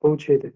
পৌঁছে দেয়।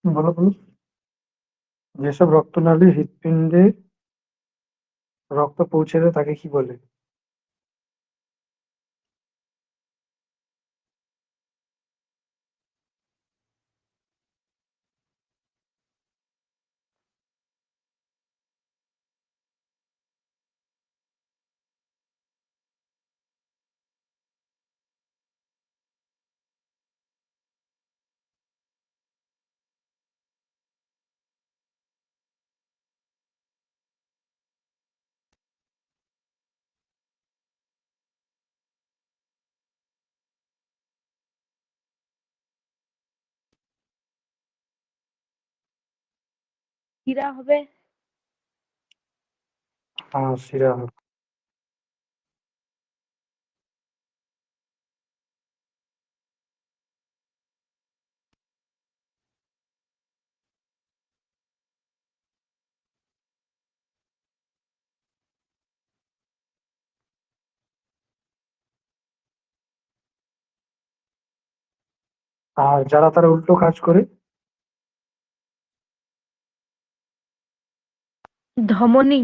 বলো বলো। যেসব রক্তনালী হৃৎপিণ্ডে রক্ত পৌঁছে দেয় তাকে কি বলে? হীরা হবে। হ্যাঁ, শিরা। আর যারা তারা উল্টো কাজ করে, ধমনী।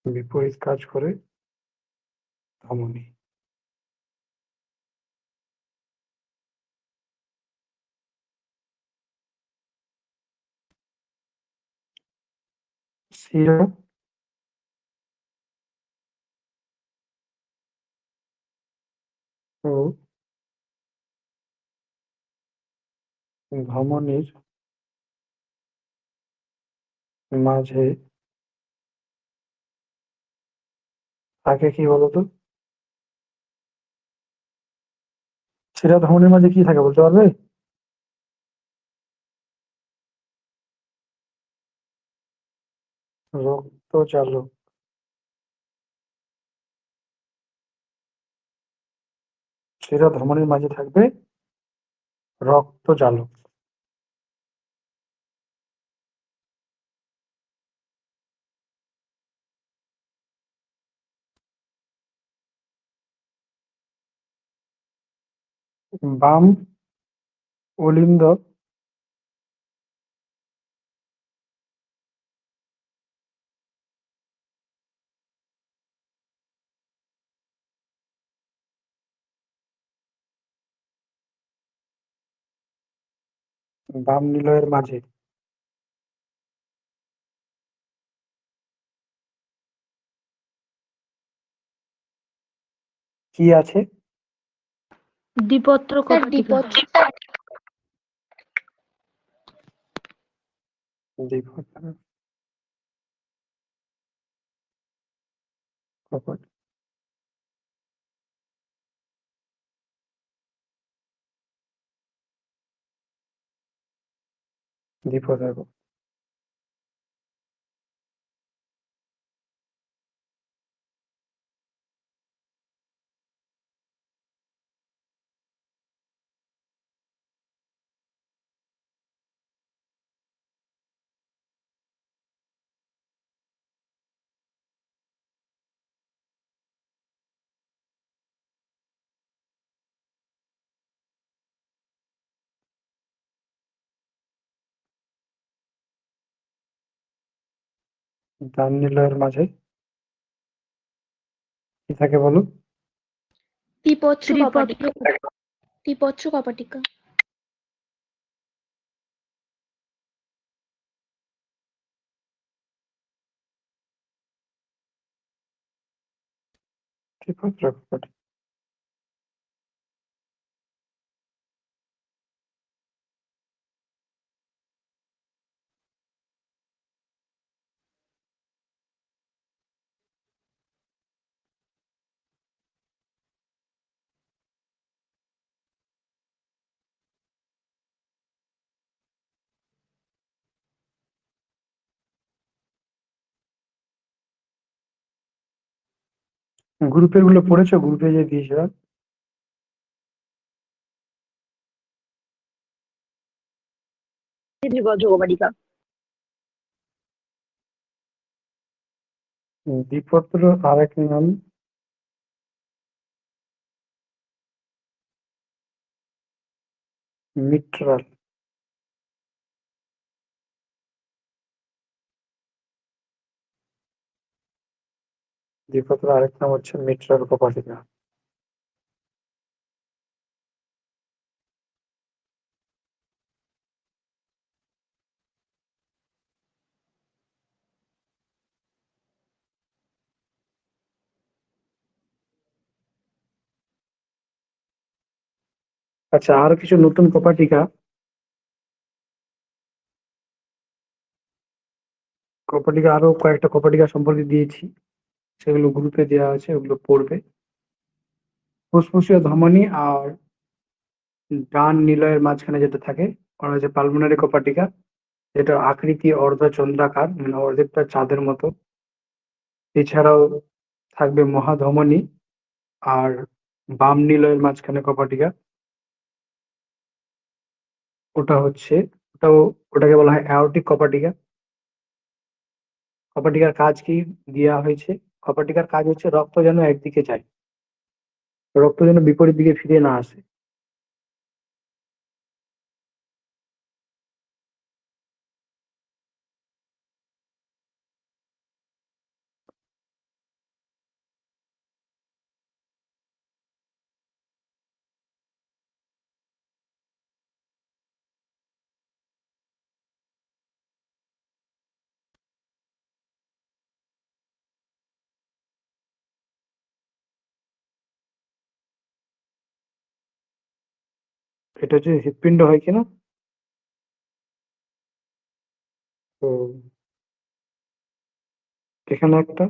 বিপরীত কাজ করে ধমনী। শিরা ও ধমনীর মাঝে তাকে কি বলতো? শিরা ধমনীর মাঝে কি থাকে বলতে পারবে? রক্তচালক। শিরা ধমনীর মাঝে থাকবে রক্তচালক। বাম অলিন্দ বাম নিলয়ের মাঝে কি আছে? দ্বিপত্র কর্তিকা। দ্বিপত্র কপাট। দ্বিপদার্ঘ। ডান নিলয়ের মাঝে কি থাকে বলো? ত্রিপত্র কপাটিকা। ত্রিপত্র কপাটিকা। ত্রিপত্র কপাটিকা। গ্রুপের গুলো পড়েছো? গ্রুপে যে দিয়েছিলাম ত্রিপত্র কপাটিকা। দ্বিপত্র আর এক নাম মিট্রাল। দ্বিপত্র আরেক নাম হচ্ছে মিট্রাল কপাটিকা। আচ্ছা, আরো কিছু নতুন কপাটিকা আরো কয়েকটা কপাটিকা সম্পর্কে দিয়েছি, সেগুলো গ্রুপে দেওয়া আছে, ওগুলো পড়বে। ফুসফুসীয় ধমনী আর ডান নিলয়ের মাঝখানে যেটা থাকে ওটা হচ্ছে পালমোনারি কপাটিকা, যেটা আকৃতি অর্ধচন্দ্রাকার, মানে অর্ধেকটা চাঁদের মতো। এছাড়াও থাকবে মহাধমনী আর বাম নিলয়ের মাঝখানে কপাটিকা, ওটা হচ্ছে ওটাকে বলা হয় অ্যাওর্টিক কপাটিকা। কপাটিকার কাজ কি দেওয়া হয়েছে? কপাটিকার কাজ হচ্ছে রক্ত যেন একদিকে যায়, রক্ত যেন বিপরীত দিকে ফিরে না আসে। এটা হচ্ছে হৃৎপিণ্ড হয় কিনা। তো এখানে একটা,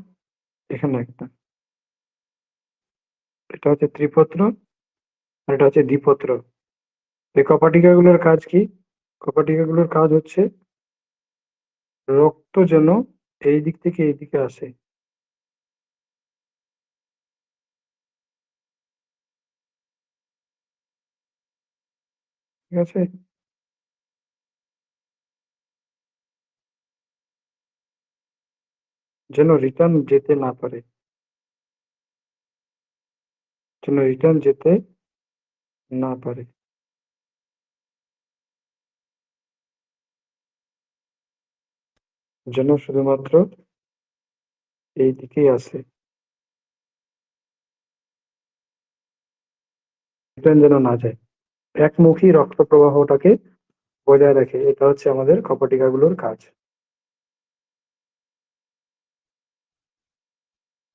এখানে একটা, এটা হচ্ছে ত্রিপত্র আর এটা হচ্ছে দ্বিপত্র। এই কপাটিকা গুলোর কাজ কি? কপাটিকা গুলোর কাজ হচ্ছে রক্ত যেন এই দিক থেকে এই দিকে আসে, ঠিক আছে? যেন রিটার্ন যেতে না পারে, যেন রিটার্ন যেতে না পারে, যেন শুধুমাত্র এই দিকেই আসে, রিটার্ন যেন না যায়, একমুখী রক্ত প্রবাহটাকে বজায় রাখে। এটা হচ্ছে আমাদের কপাটিকা গুলোর কাজ।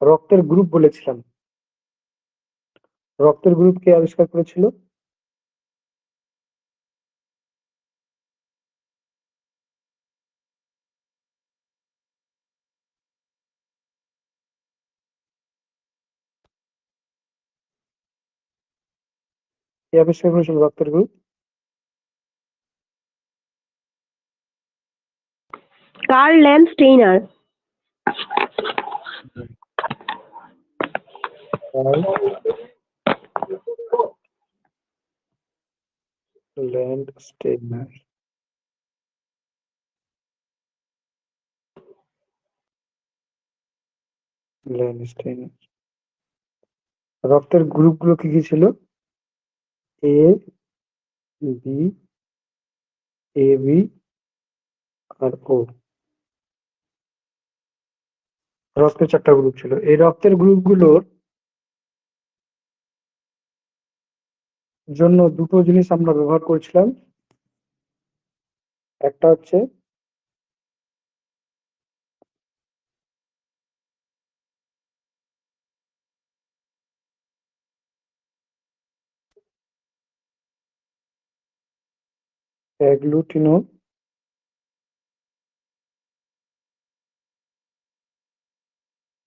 রক্তের গ্রুপ বলেছিলাম, রক্তের গ্রুপ কে আবিষ্কার করেছিল? কে আবিষ্কার করেছিল রক্তের group? Karl Landsteiner. Karl Landsteiner. Landsteiner. রক্তের গ্রুপ গুলো কি কি ছিল? এ, বি, এ বি আর ও। রক্তের 4টা গ্রুপ ছিল। এই রক্তের গ্রুপগুলোর জন্য দুটো জিনিস আমরা ব্যবহার করেছিলাম। একটা হচ্ছে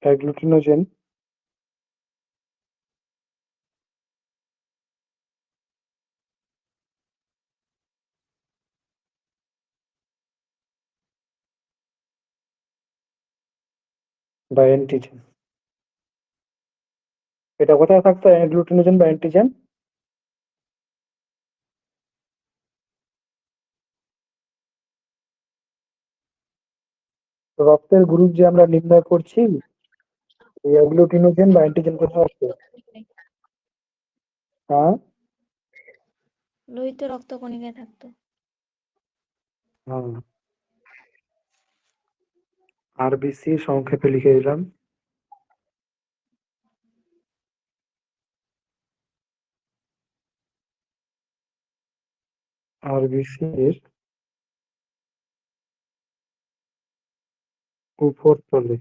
অ্যাগ্লুটিনোজেন বা অ্যান্টিজেন। এটা কোথায় থাকতো অ্যাগ্লুটিনোজেন বা অ্যান্টিজেন? রক্তের গ্রুপ যে আমরা নির্ণয় করছি, এই অ্যাগ্লুটিনোজেন বা অ্যান্টিজেন কোথায় আছে? হ্যাঁ, লোহিত রক্তকণিকায় থাকতো। হ্যাঁ। আরবিসি সংক্ষেপে লিখে দিলাম। আরবিসি এর উপরতলে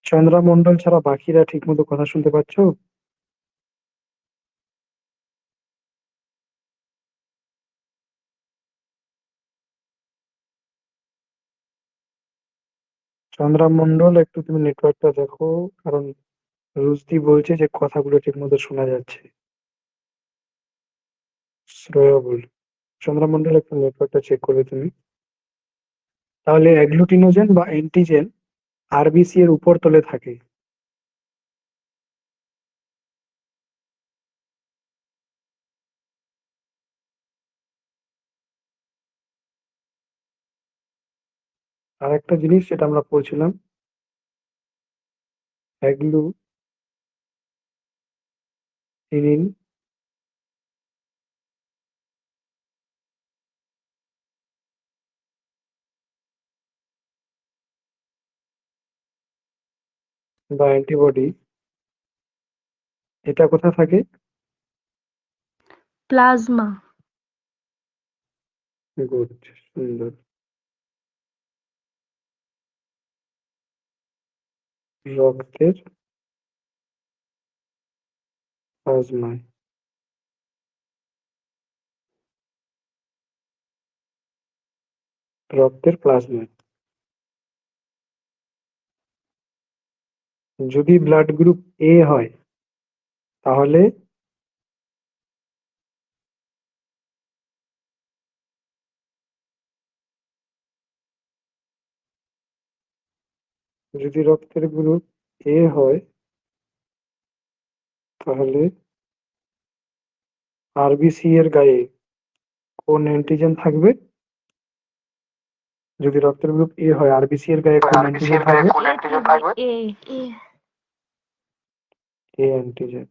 চন্দ্রমন্ডল ছাড়া বাকিরা ঠিকমতো কথা শুনতে পাচ্ছো? চন্দ্রমন্ডল, একটু তুমি নেটওয়ার্কটা দেখো, কারণ রুজদি বলছে যে কথাগুলো ঠিকমতো শোনা যাচ্ছে। শ্রেয়া বল, চন্দ্রমন্ডল একটু নেটওয়ার্কটা চেক করবে তুমি। তাহলে অ্যাগ্লুটিনোজেন বা অ্যান্টিজেন আরবিসি এর উপরতলে থাকে। আর একটা জিনিস যেটা আমরা পড়ছিলাম, অ্যাগ্লুটিনিন বা অ্যান্টিবডি, এটা কোথায় থাকে? প্লাজমা। গুড, সুন্দর। রক্তের প্লাজমায়। রক্তের প্লাজমায় যদি ব্লাড গ্রুপ এ হয়, তাহলে যদি রক্তের গ্রুপ এ হয়, তাহলে আরবিসি এর গায়ে কোন অ্যান্টিজেন থাকবে? যদি রক্তের গ্রুপ এ হয়, আরবিসি এর গায়ে কোন অ্যান্টিজেন থাকবে? এ। এ অ্যান্টিজেন।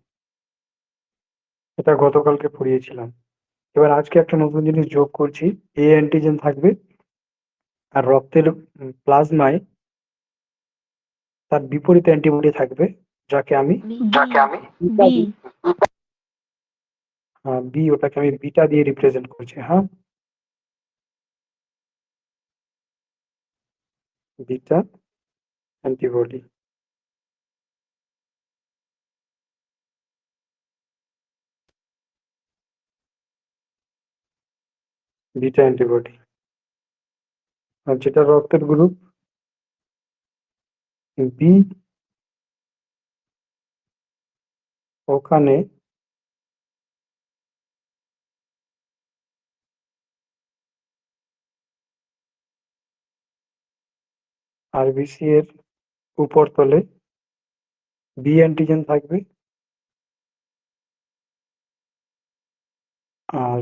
এটা গতকালকে পড়িয়েছিলাম। এবার আজকে একটা নতুন জিনিস যোগ করছি। এ অ্যান্টিজেন থাকবে, আর রক্তের প্লাজমায় তার বিপরীত অ্যান্টিবডি থাকবে, যাকে আমি বি। বি, ওটাকে আমি বিটা দিয়ে রিপ্রেজেন্ট করছি। হ্যাঁ, বিটা অ্যান্টিবডি। Beta antibody. আর যেটা রক্তের গ্রুপ বি, ওখানে আরবিসি এর উপরতলে বি অ্যান্টিজেন থাকবে, আর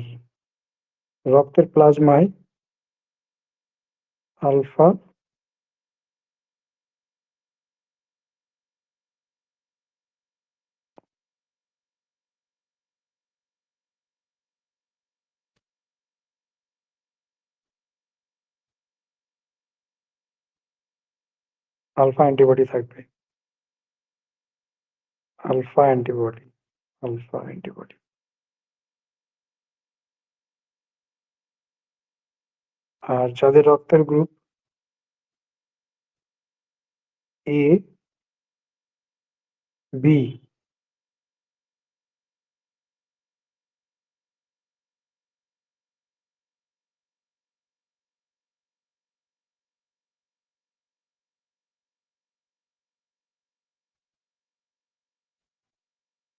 রক্তের প্লাজমায় আলফা আলফা অ্যান্টিবডি থাকবে, আলফা অ্যান্টিবডি, আলফা অ্যান্টিবডি। আর যাদের রক্তের গ্রুপ এ বি,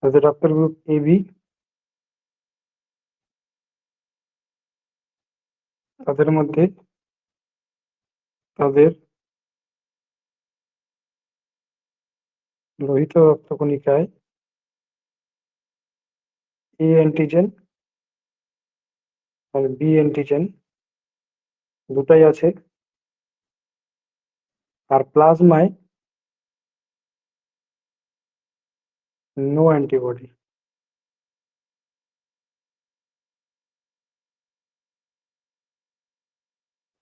যাদের রক্তের গ্রুপ এ বি, তাদের মধ্যে তাদের লোহিত রক্তকণিকায় এ অ্যান্টিজেন আর বি অ্যান্টিজেন দুটাই আছে, আর প্লাজমায় নো অ্যান্টিবডি।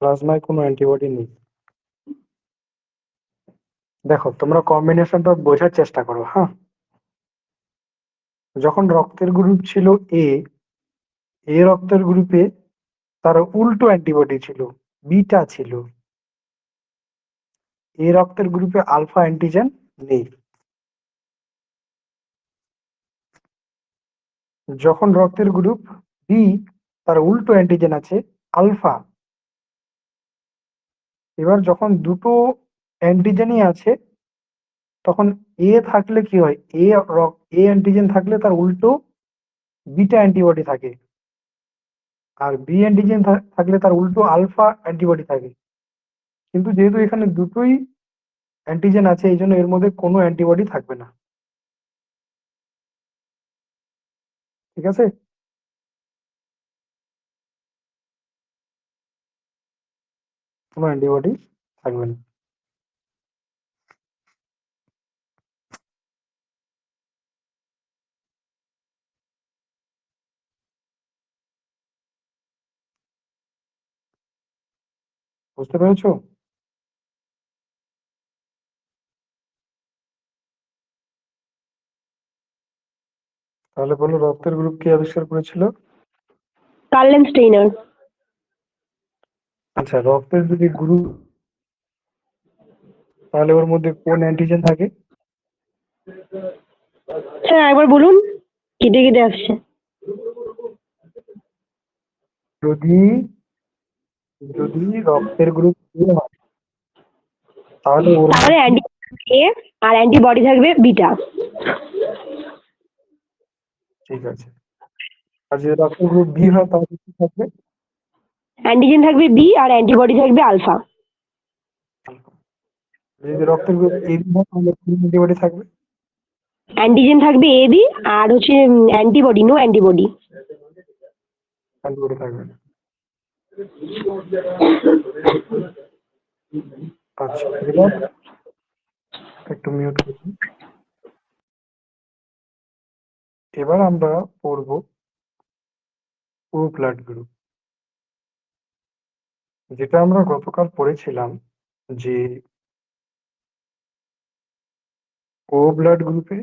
প্লাজমায় কোনো অ্যান্টিবডি নেই। দেখো তোমরা কম্বিনেশনটা বোঝার চেষ্টা করো। হ্যাঁ, যখন রক্তের গ্রুপ ছিল এ, এ রক্তের গ্রুপে তার উল্টো অ্যান্টিবডি ছিল, বিটা ছিল। এ রক্তের গ্রুপে আলফা অ্যান্টিজেন নেই। যখন রক্তের গ্রুপ বি, তার উল্টো অ্যান্টিজেন আছে আলফা। এবার যখন দুটো অ্যান্টিজেনই আছে, তখন এ থাকলে কি হয়, এ অ্যান্টিজেন থাকলে তার উল্টো বিটা অ্যান্টিবডি থাকে, আর বি অ্যান্টিজেন থাকলে তার উল্টো আলফা অ্যান্টিবডি থাকে। কিন্তু যেহেতু এখানে দুটোই অ্যান্টিজেন আছে, এই জন্য এর মধ্যে কোনো অ্যান্টিবডি থাকবে না। ঠিক আছে? কোনো অ্যান্টিবডি থাকবে না। বুঝতে পেরেছো? তাহলে বলো, রক্তের গ্রুপ কে আবিষ্কার করেছিল? Karl Steiner. আচ্ছা, রক্তের যদি গ্রুপ, তাহলে ওর মধ্যে কোন অ্যান্টিজেন থাকে? স্যার একবার বলুন, কেটে কেটে আসছে। যদি যদি রক্তের গ্রুপ এ হয়, তাহলে ওর তাহলে মধ্যে, এ আর অ্যান্টিবডি থাকবে বিটা। ঠিক আছে। আর যদি রক্তের গ্রুপ বি হয়, তাহলে কি থাকবে? অ্যান্টিজেন থাকবে বি আর অ্যান্টিবডি থাকবে আলফা। যদি রক্তের গ্রুপ এ বি হয়, তাহলে কি অ্যান্টিবডি থাকবে? অ্যান্টিজেন থাকবে এ বি আর হচ্ছে অ্যান্টিবডি, নো অ্যান্টিবডি। অ্যান্টিবডি থাকবে না। আচ্ছা, এবার একটু মিউট করুন। এবার আমরা পড়ব ও ব্লাড গ্রুপ, যেটা আমরা গতকাল পড়েছিলাম যে ও ব্লাড গ্রুপে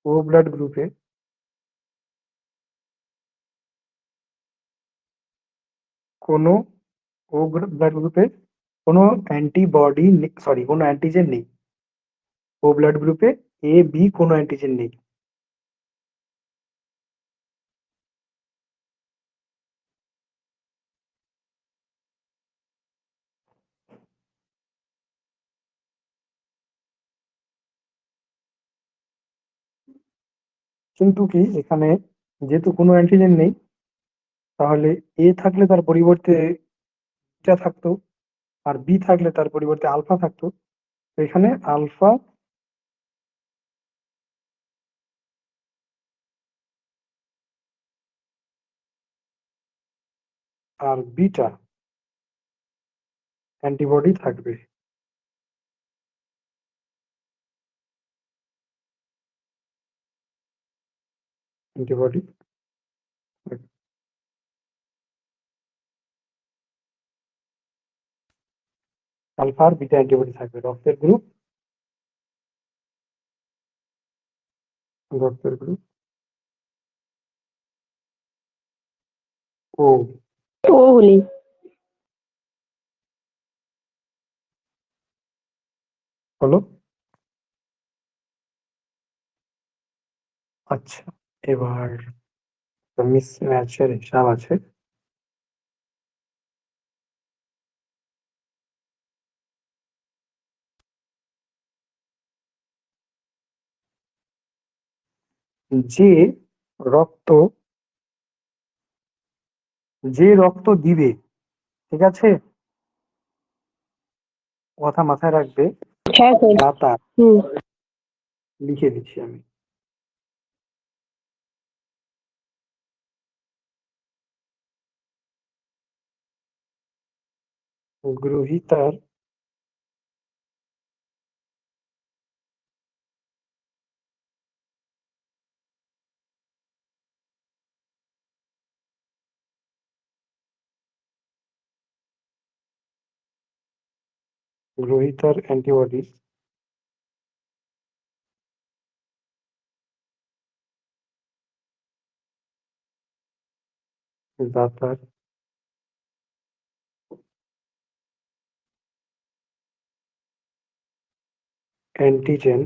ও ব্লাড গ্রুপে কোনো ও ব্লাড গ্রুপে কোনো অ্যান্টিবডি, সরি, কোনো অ্যান্টিজেন নেই। ও ব্লাড গ্রুপে এ বি কোনো অ্যান্টিজেন নেই। কিন্তু কি এখানে যেহেতু কোনো অ্যান্টিজেন নেই, তাহলে এ থাকলে তার পরিবর্তে বিটা থাকতো, আর বি থাকলে তার পরিবর্তে আলফা থাকতো। তো এখানে আলফা আর বিটা অ্যান্টিবডি থাকবে। অ্যান্টিবডি আলফা আর বিটা অ্যান্টিবডি থাকবে। রক্তের গ্রুপ ও ও হলে হলো। আচ্ছা, এবার মিস ম্যাচের হিসাব আছে। যে রক্ত দিবে, ঠিক আছে, কথা মাথায় রাখবে। হ্যাঁ স্যার। দাতা হুম। লিখে দিচ্ছি আমি। গ্রহীতার অ্যান্টিবডি দাতার অ্যান্টিজেন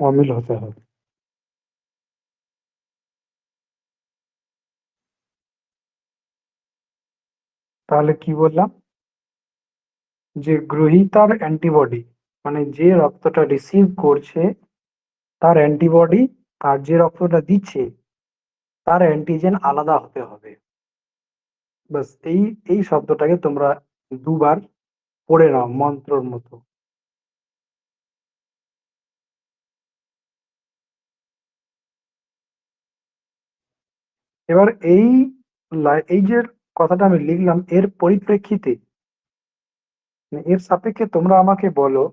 অমিল হতে হবে। তাহলে কি বললাম, যে গ্রহীতার অ্যান্টিবডি মানে যে রক্তটা রিসিভ করছে তার অ্যান্টিবডি, আর যে রক্তটা দিচ্ছে তার অ্যান্টিজেন আলাদা হতে হবে। বাস এই শব্দটাকে তোমরা দুবার পড়ে নাও মন্ত্রর মতো। এবার এই যে কথাটা আমি লিখলাম এর পরিপ্রেক্ষিতে, এর সাপেক্ষে তোমরা আমাকে বলো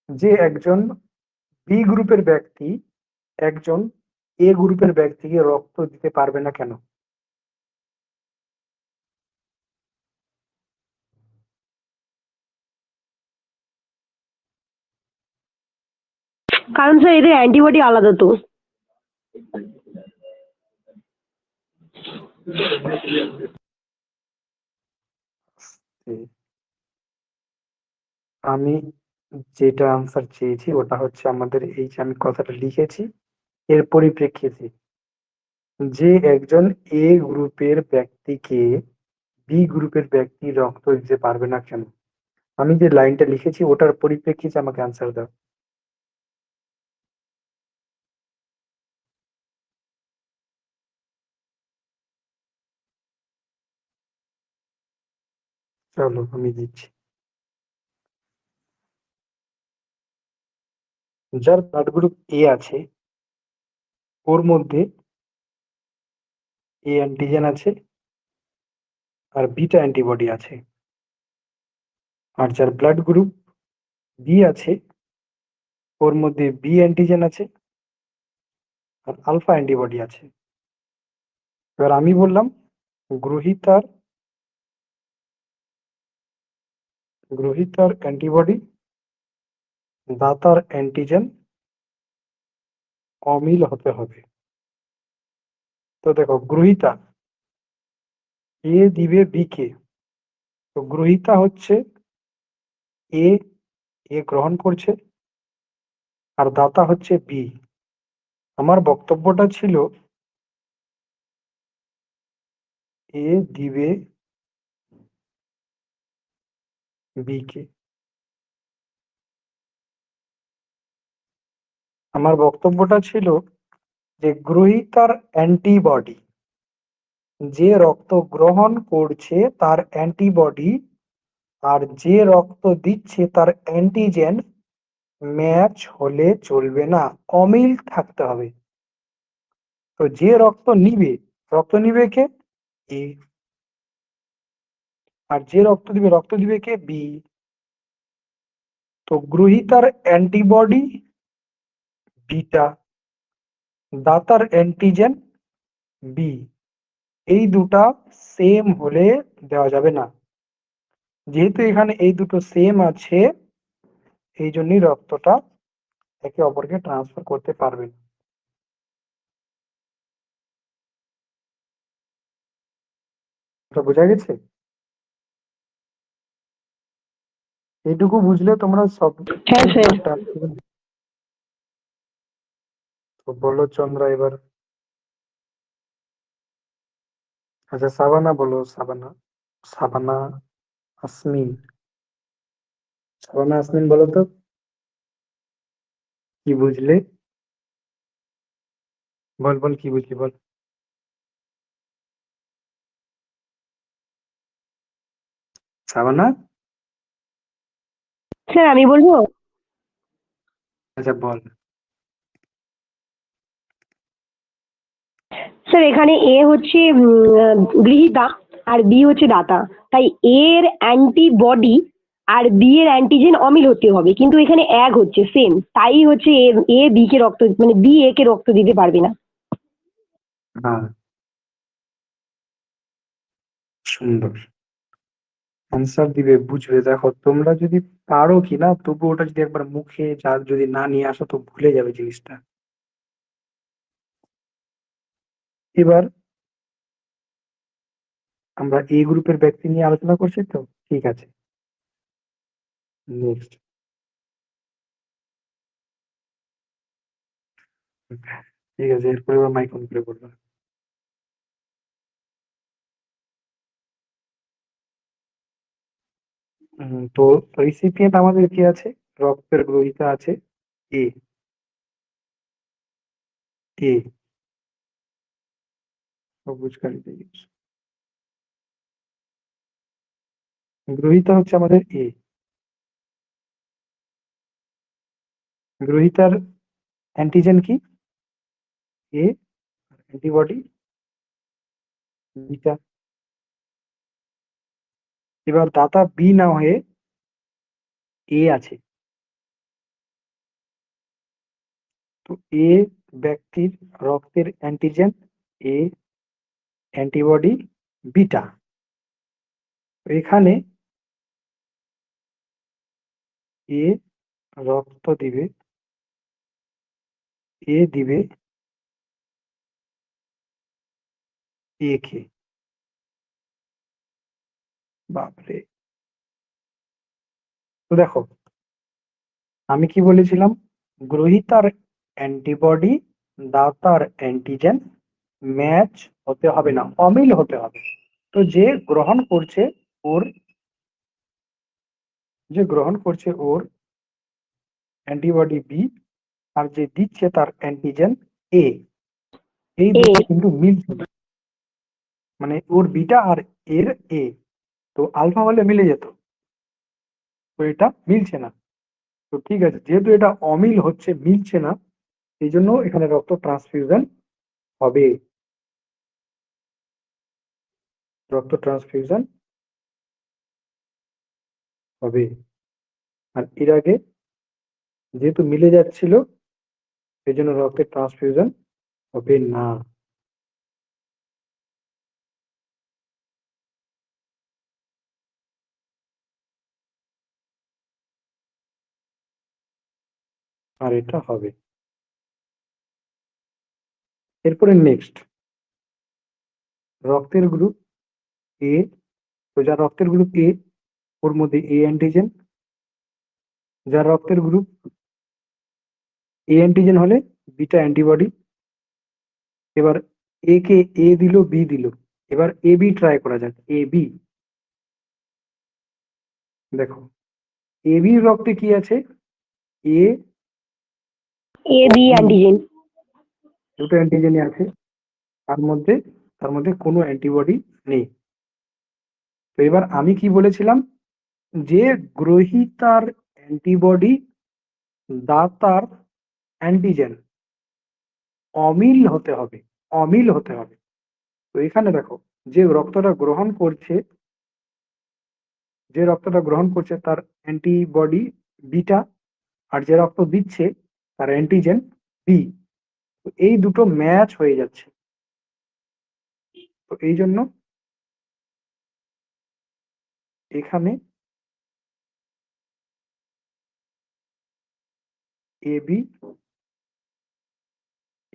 যে একজন বি গ্রুপের ব্যক্তি একজন এ গ্রুপের ব্যক্তিকে রক্ত দিতে পারবে না কেন? কারণ স্যার এদের অ্যান্টিবডি আলাদা তো। আমি যেটা আনসার চেয়েছি ওটা হচ্ছে আমাদের এই যে আমি কথাটা লিখেছি এর পরিপ্রেক্ষিতে, যে একজন এ গ্রুপের ব্যক্তিকে বি গ্রুপের ব্যক্তি রক্ত দিতে পারবে না কেন। আমি যে লাইনটা লিখেছি ওটার পরিপ্রেক্ষিতে আমাকে আনসার দাও। চলো আমি দিচ্ছি। যার ব্লাড গ্রুপ এ আছে ওর মধ্যে এ অ্যান্টিজেন আছে আর বিটা অ্যান্টিবডি আছে। আর যার ব্লাড গ্রুপ বি আছে ওর মধ্যে বি অ্যান্টিজেন আছে আর আলফা অ্যান্টিবডি আছে। এবার আমি বললাম গ্রহীতার অ্যান্টিবডি দাতার অ্যান্টিজেন অমিল হতে হবে। তো দেখো গ্রহীতা এ দিবে বি কে, তো গ্রহীতা হচ্ছে এ, এ গ্রহণ করছে, আর দাতা হচ্ছে বি। আমার বক্তব্যটা ছিল এ দিবে বি কে। আমার বক্তব্যটা ছিল যে গ্রহীতার অ্যান্টিবডি, যে রক্ত গ্রহণ করছে তার অ্যান্টিবডি আর যে রক্ত দিচ্ছে তার অ্যান্টিজেন ম্যাচ হলে চলবে না, অমিল থাকতে হবে। তো যে রক্ত নিবে কে? এ। আর যে রক্ত দিবে কে? বি। তো গ্রহীতার অ্যান্টিবডি বিটা, দাতার অ্যান্টিজেন বি, এই দুটা সেম হলে দেওয়া যাবে না। যেহেতু এখানে এই দুটো সেম আছে, এই জন্যই রক্তটা একে অপরকে ট্রান্সফার করতে পারবে না। এটা বোঝা গেছে? এইটুকু বুঝলে তোমরা সব হ্যাঁ স্যার। তো বলো চন্দ্রা এবার। আচ্ছা সাবানা বলো, সাবানা। সাবানা আসমিন। সাবানা আসমিন বলো তো কি বুঝলে? বল বল কি বুঝলি বল। সাবানা। স্যার আমি বলবো। আচ্ছা বল। স্যার এখানে এ হচ্ছে গৃহীতা আর বি হচ্ছে দাতা, তাই এর অ্যান্টিবডি আর বি এর অ্যান্টিজেন অমিল হতে হবে, কিন্তু এখানে এক হচ্ছে সেম, তাই হচ্ছে এ বি কে রক্ত মানে বি এ কে রক্ত দিতে পারবে না। হ্যাঁ, সুন্দর আনসার দিবে, বুঝবে। দেখো তোমরা যদি পারো কি না, তবু ওটা যদি একবার মুখে যদি না নিয়ে আসো তো ভুলে যাবে জিনিসটা। এবার আমরা এই গ্রুপের ব্যক্তি নিয়ে আলোচনা করছি, তো ঠিক আছে। নেক্সট। ঠিক আছে, এরপরে এবার মাইক অন করে বলবো। তো রিসিপিয়েন্ট আমাদের কি আছে? রক্তের গ্রহীতা আছে এ। এ সবুজকারী জিনিস। গ্রহীতা হচ্ছে আমাদের এ। গ্রহীতার অ্যান্টিজেন কি? এ। Antibody beta. এবার দাতা বি না হয়ে এ আছে, তো এ ব্যক্তির রক্তের অ্যান্টিজেন এ, অ্যান্টিবডি বিটা। এখানে এ রক্ত দিবে, এ দিবে এ কে। বাপরে। তো দেখো আমি কি বলেছিলাম, গ্রহীতার অ্যান্টিবডি দাতার অ্যান্টিজেন ম্যাচ হতে হবে না, অমিল হতে হবে। তো ওর যে গ্রহণ করছে ওর অ্যান্টিবডি বি, আর যে দিচ্ছে তার অ্যান্টিজেন এ, এই এ। দুটো কিন্তু মিলছে না। মানে ওর বিটা আর এর এ, তো আলফা হলে মিলে যেত, তো এটা মিলছে না। তো ঠিক আছে, যেহেতু এটা অমিল হচ্ছে, মিলছে না, এই জন্য এখানে রক্ত ট্রান্সফিউশন হবে। রক্ত ট্রান্সফিউশন হবে। আর এর আগে যেহেতু মিলে যাচ্ছিল, এই জন্য রক্তের ট্রান্সফিউশন হবে না। আর এটা হবে। এরপরে নেক্সট, রক্তের গ্রুপ এ। তো যার রক্তের গ্রুপ এ, ওর মধ্যে এ অ্যান্টিজেন। যার রক্তের গ্রুপ এ অ্যান্টিজেন হলে বিটা অ্যান্টিবডি। এবার এ কে এ দিল, বি দিল। এবার এ বি ট্রাই করা যাক, এ বি। দেখো এ বি রক্তে কি আছে? এ এ ও বি বি, অ্যান্টিজেন। দুটো অ্যান্টিজেনই আছে, তার মধ্যে কোনো অ্যান্টিবডি নেই। তো এবার আমি কি বলেছিলাম, যে গ্রহীতার অ্যান্টিবডি দাতার অ্যান্টিজেন অমিল হতে হবে, অমিল হতে হবে। তো এখানে দেখো, যে রক্তটা গ্রহণ করছে, তার অ্যান্টিবডি বিটা, আর যে রক্ত দিচ্ছে তার অ্যান্টিজেন বি। তো এই দুটো ম্যাচ হয়ে যাচ্ছে। তো এই জন্য এখানে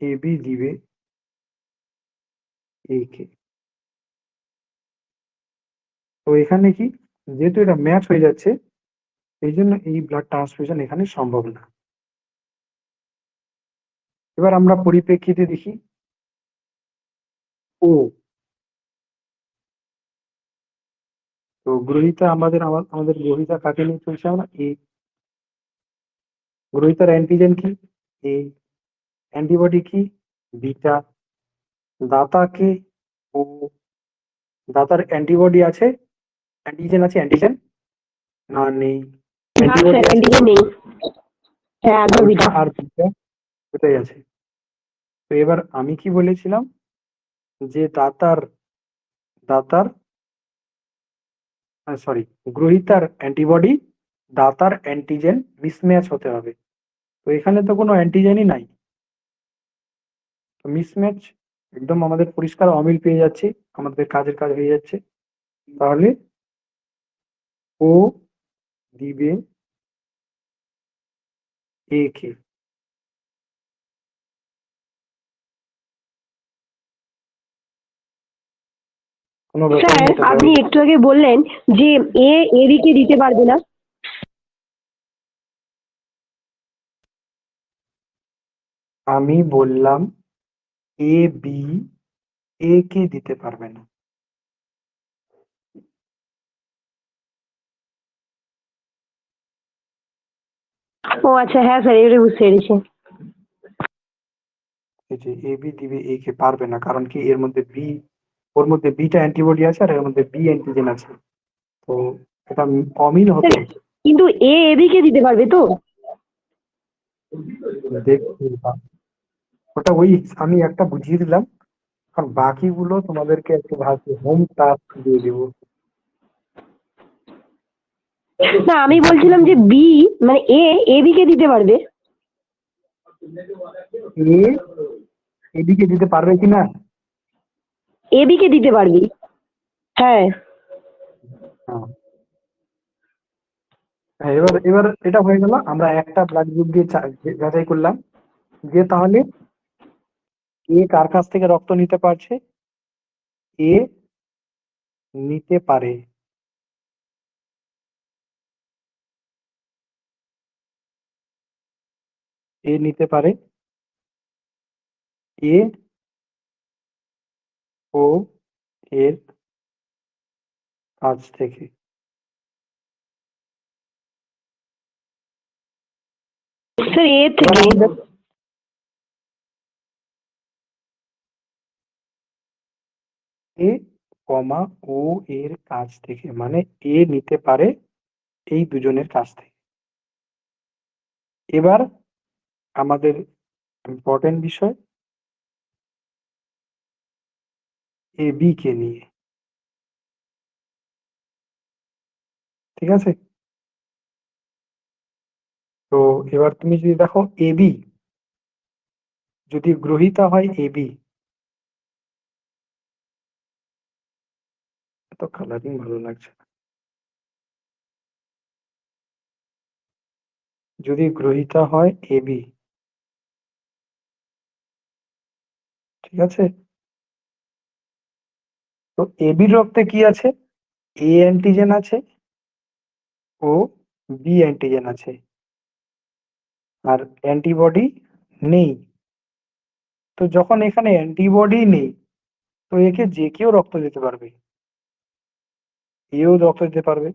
এবি দিবে এ কে। তো এখানে কি, যেহেতু এটা ম্যাচ হয়ে যাচ্ছে, এই জন্য এই ব্লাড ট্রান্সফিউশন এখানে সম্ভব না। এবার আমরা পরিপ্রেক্ষিতে দেখি ও। তো গ্রহিতা আমাদের গ্রহিতা কাকে নিয়ে চলছে আমরা? এ। গ্রহিতার অ্যান্টিজেন কি? এ। অ্যান্টিবডি কি? বিটা। দাতা কে? ও। দাতার অ্যান্টিবডি আছে, অ্যান্টিজেন আছে, অ্যান্টিজেন না নেই? না স্যার, অ্যান্টিবডি আছে, অ্যান্টিজেন নেই। হ্যাঁ, একদম ওটা বিটা। আর বিটা ওটাই আছে। তো এবার আমি কি বলেছিলাম, যে দাতার সরি, গ্রহিতার অ্যান্টিবডি দাতার অ্যান্টিজেন মিসম্যাচ হতে হবে। তো এখানে তো কোনো অ্যান্টিজেনই নাই, তো মিসম্যাচ একদম আমাদের পরিষ্কার অমিল পেয়ে যাচ্ছি, আমাদের কাজের কাজ হয়ে যাচ্ছে। তাহলে ও দিবে এ কে। কোনো ব্যাপার স্যার, নেই, এটা আপনি হয়ে যাবে। একটু আগে বললেন যে এ এদিকে দিতে পারবে না। আমি বললাম এ বি এ কে দিতে পারবে না। ও আচ্ছা, হ্যাঁ স্যার, এটা বুঝতে পেরেছি। এই যে এ বি দিবে এ কে পারবে না, কারণ কি, ওর মধ্যে বিটা অ্যান্টিবডি আছে আর এর মধ্যে বি অ্যান্টিজেন আছে। তো এটা অমিল হতে স্যার, হতো। কিন্তু এ এদিকে দিতে পারবে তো? দেখছি, ওটা ওই আমি একটা বুঝিয়ে দিলাম, কারণ বাকিগুলো তোমাদেরকে একটু ভাবতে হোম টাস্ক দিয়ে দিব। না, আমি বলছিলাম যে বাকিগুলো বি মানে এ এদিকে দিতে পারবে। এ এদিকে দিতে পারবে কিনা? এদিকে দিতে পারবি। হ্যাঁ। হ্যাঁ। হ্যাঁ, এবার এবার এটা হয়ে গেল, আমরা একটা ব্লাড গ্রুপ দিয়ে যাচাই করলাম যে তাহলে এ কার কাছ থেকে রক্ত নিতে পারছে। এ নিতে পারে এ নিতে পারে এ ও এর কাছ থেকে। স্যার, এর এবার থেকে। আমাদের এ কমা ও এর কাছ থেকে, মানে এ নিতে পারে এই দুজনের কাছ থেকে। এবার আমাদের ইম্পর্টেন্ট বিষয় এ বি কে নিয়ে, ঠিক আছে? তো এবার তুমি যদি দেখো এ বি যদি গ্রহীতা হয় এ বি, তো কালারিং ভালো লাগছে না। যদি গ্রহীতা হয় এ বি, ঠিক আছে? তো এ বির রক্তে কি আছে? এ অ্যান্টিজেন আছে ও বি অ্যান্টিজেন আছে, আর অ্যান্টিবডি নেই। তো যখন এখানে অ্যান্টিবডি নেই, তো একে যে কেউ রক্ত দিতে পারবে, এও রক্ত দিতে পারবে।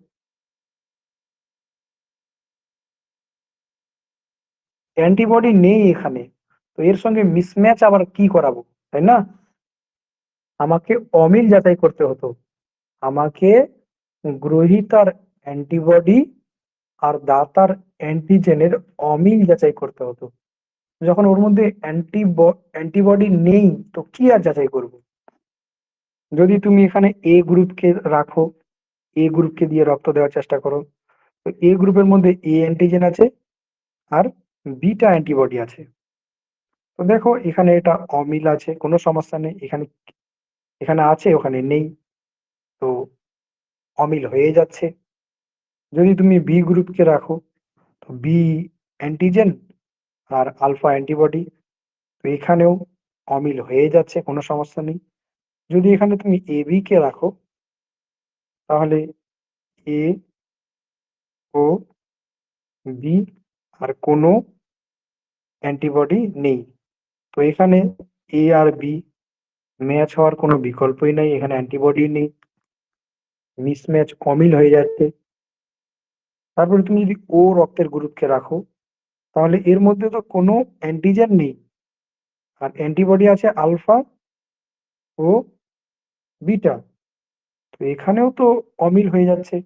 অ্যান্টিবডি নেই এখানে, তো এর সঙ্গে মিসম্যাচ আবার কি করাবো, তাই না? আমাকে অমিল যাচাই করতে হতো, আমাকে গ্রহীতার অ্যান্টিবডি আর দাতার অ্যান্টিজেনের অমিল যাচাই করতে হতো। যখন ওর মধ্যে অ্যান্টিবডি নেই তো কি আর যাচাই করব? যদি তুমি এখানে এ গ্রুপকে রাখো, এ গ্রুপকে দিয়ে রক্ত দেওয়ার চেষ্টা করো, তো এ গ্রুপের মধ্যে এ অ্যান্টিজেন আছে আর বিটা অ্যান্টিবডি আছে। তো দেখো এখানে এটা অমিল আছে, কোনো সমস্যা নেই। এখানে এখানে আছে, ওখানে নেই, তো অমিল হয়ে যাচ্ছে। যদি তুমি বি গ্রুপকে রাখো, তো বি অ্যান্টিজেন আর আলফা অ্যান্টিবডি, তো এখানেও অমিল হয়ে যাচ্ছে, কোনো সমস্যা নেই। যদি এখানে তুমি এ বি কে রাখো, তাহলে এ ও বি আর কোনো অ্যান্টিবডি নেই, তো এখানে এ আর বি ম্যাচ হওয়ার কোনো বিকল্পই নাই, এখানে অ্যান্টিবডি নেই, মিসম্যাচ, অমিল হয়ে যাচ্ছে। তারপরে তুমি যদি ও রক্তের গ্রুপকে রাখো, তাহলে এর মধ্যে তো কোনো অ্যান্টিজেন নেই আর অ্যান্টিবডি আছে আলফা ও বিটা, তো এখানেও তো অমিল হয়ে যাচ্ছে,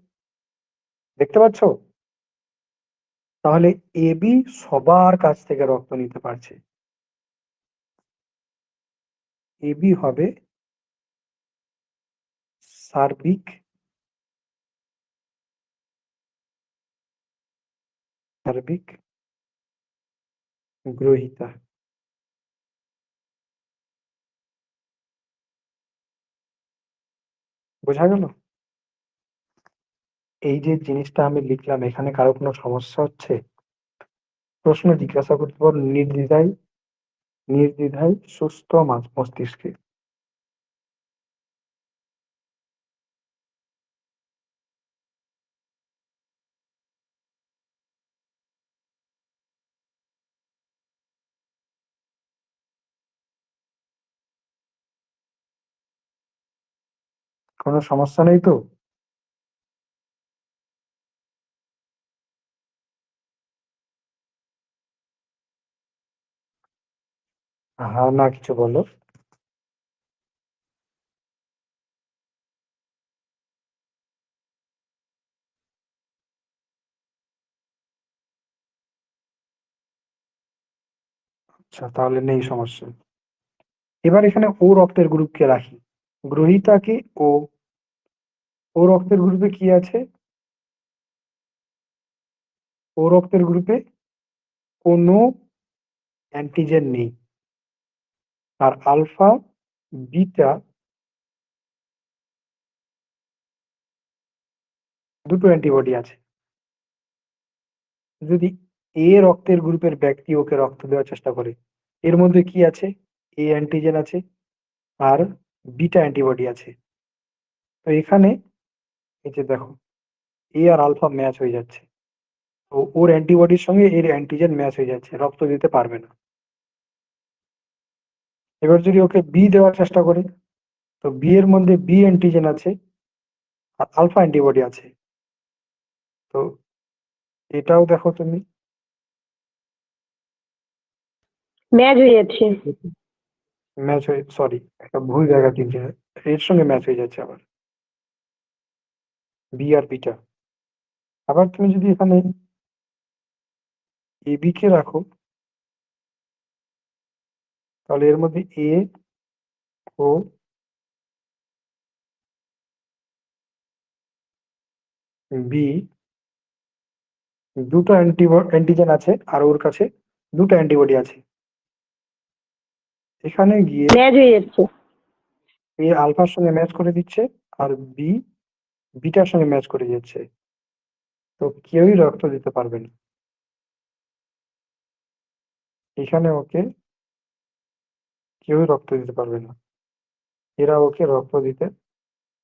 দেখতে পাচ্ছ? তাহলে এ বি সবার কাছ থেকে রক্ত নিতে পারছে। এ বি হবে সার্বিক সার্বিক গ্রহীতা। বোঝা গেল? এই যে জিনিসটা আমি লিখলাম, এখানে কারো কোনো সমস্যা হচ্ছে? প্রশ্ন জিজ্ঞাসা করতে পারো নির্দ্বিধায়, নির্দ্বিধায় সুস্থ মস্তিষ্কে। কোনো সমস্যা নেই তো? হ্যাঁ না কিছু বলো। আচ্ছা, তাহলে নেই সমস্যা। এবার এখানে ও রক্তের গ্রুপকে রাখি, গ্রহীতাকে ও, ও রক্তের গ্রুপে কি আছে? ও রক্তের গ্রুপে কোনো অ্যান্টিজেন নেই আর আলফা বিটা দুটো অ্যান্টিবডি আছে। যদি এ রক্তের গ্রুপের ব্যক্তি ওকে রক্ত দেওয়ার চেষ্টা করে, এর মধ্যে কি আছে? এ অ্যান্টিজেন আছে আর বিটা অ্যান্টিবডি আছে, তো এখানে এই যে দেখো এ আর আলফা ম্যাচ হয়ে যাচ্ছে, তো ওর অ্যান্টিবডির সঙ্গে এর অ্যান্টিজেন ম্যাচ হয়ে যাচ্ছে, রক্ত দিতে পারবে না। এবার যদি ওকে বি দেওয়ার চেষ্টা করে, তো বি এর মধ্যে বি অ্যান্টিজেন আছে আর আলফা অ্যান্টিবডি আছে, তো এটাও দেখো তুমি ম্যাচ হয়ে যাচ্ছে। ম্যাচ হয়ে, সরি একটা ভুল জায়গা কিনছে, এর সঙ্গে ম্যাচ হয়ে যাচ্ছে আবার বি আর বিটা। আবার তুমি যদি এখানে এ বি কে রাখো, তাহলে এর মধ্যে এ ও বি দুটো অ্যান্টিজেন আছে আর ওর কাছে দুটো অ্যান্টিবডি আছে, এখানে গিয়ে ম্যাচ হয়ে যাচ্ছে। এ আলফার সঙ্গে ম্যাচ করে দিচ্ছে আর বি বিটার সঙ্গে ম্যাচ করে যাচ্ছে, তো কেউই রক্ত দিতে পারবে না। এখানে ওকে কেউই রক্ত দিতে পারবে না, এরা ওকে রক্ত দিতে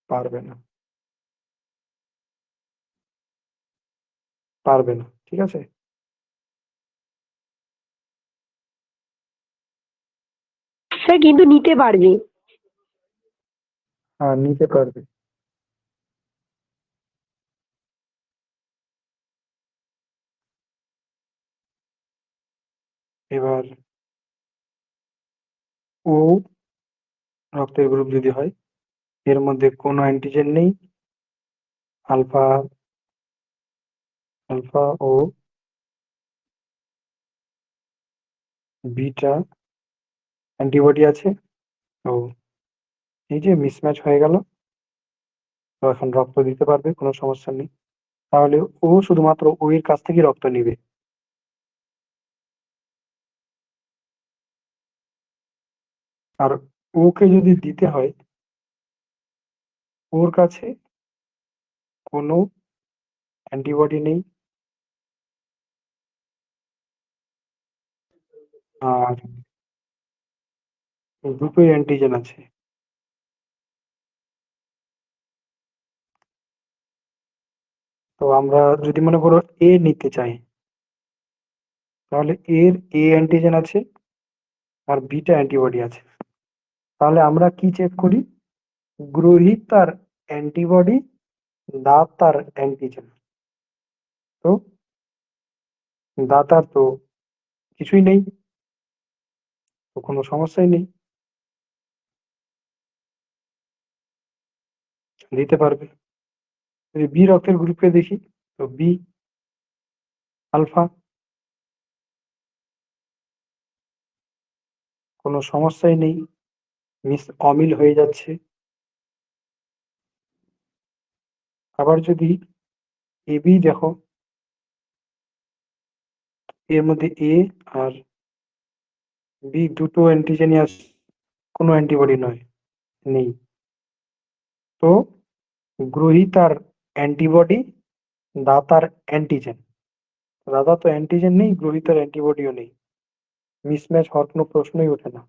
পারবে না, পারবে না, ঠিক আছে? স্যার কিন্তু নিতে পারবে। হ্যাঁ নিতে পারবে। এবার ও রক্তের গ্রুপ যদি হয়, এর মধ্যে কোনো অ্যান্টিজেন নেই, আলফা আলফা ও বিটা অ্যান্টিবডি আছে। তো এই যে মিসম্যাচ হয়ে গেল, তো এখন রক্ত দিতে পারবে, কোনো সমস্যা নেই। তাহলে ও শুধুমাত্র ও এর কাছ থেকে রক্ত নিবে। আর ওকে যদি দিতে হয়, ওর কাছে কোনো অ্যান্টিবডি নেই, আর দুটোই অ্যান্টিজেন আছে। তো আমরা যদি মনে করো এ নিতে চাই, তাহলে এর এ অ্যান্টিজেন আছে আর বিটা অ্যান্টিবডি আছে। তাহলে আমরা কি চেক করি? গ্রহীতার অ্যান্টিবডি, দাতার অ্যান্টিজেন। তো দাতার তো কিছুই নেই, তো কোনো সমস্যাই নেই, দিতে পারবে। যদি বি রক্তের গ্রুপে দেখি, তো বি আলফা, কোনো সমস্যাই নেই, অমিল হয়ে যাচ্ছে। আবার যদি এ বি দেখো, এর মধ্যে এ আর বি দুটো অ্যান্টিজেনই আছে, কোনো অ্যান্টিবডি নয়, নেই। তো গ্রহীতার অ্যান্টিবডি, দাতার অ্যান্টিজেন। দাদা তো অ্যান্টিজেন নেই, গ্রহীতার অ্যান্টিবডিও নেই, মিসম্যাচ হওয়ার কোনো প্রশ্নই ওঠে না।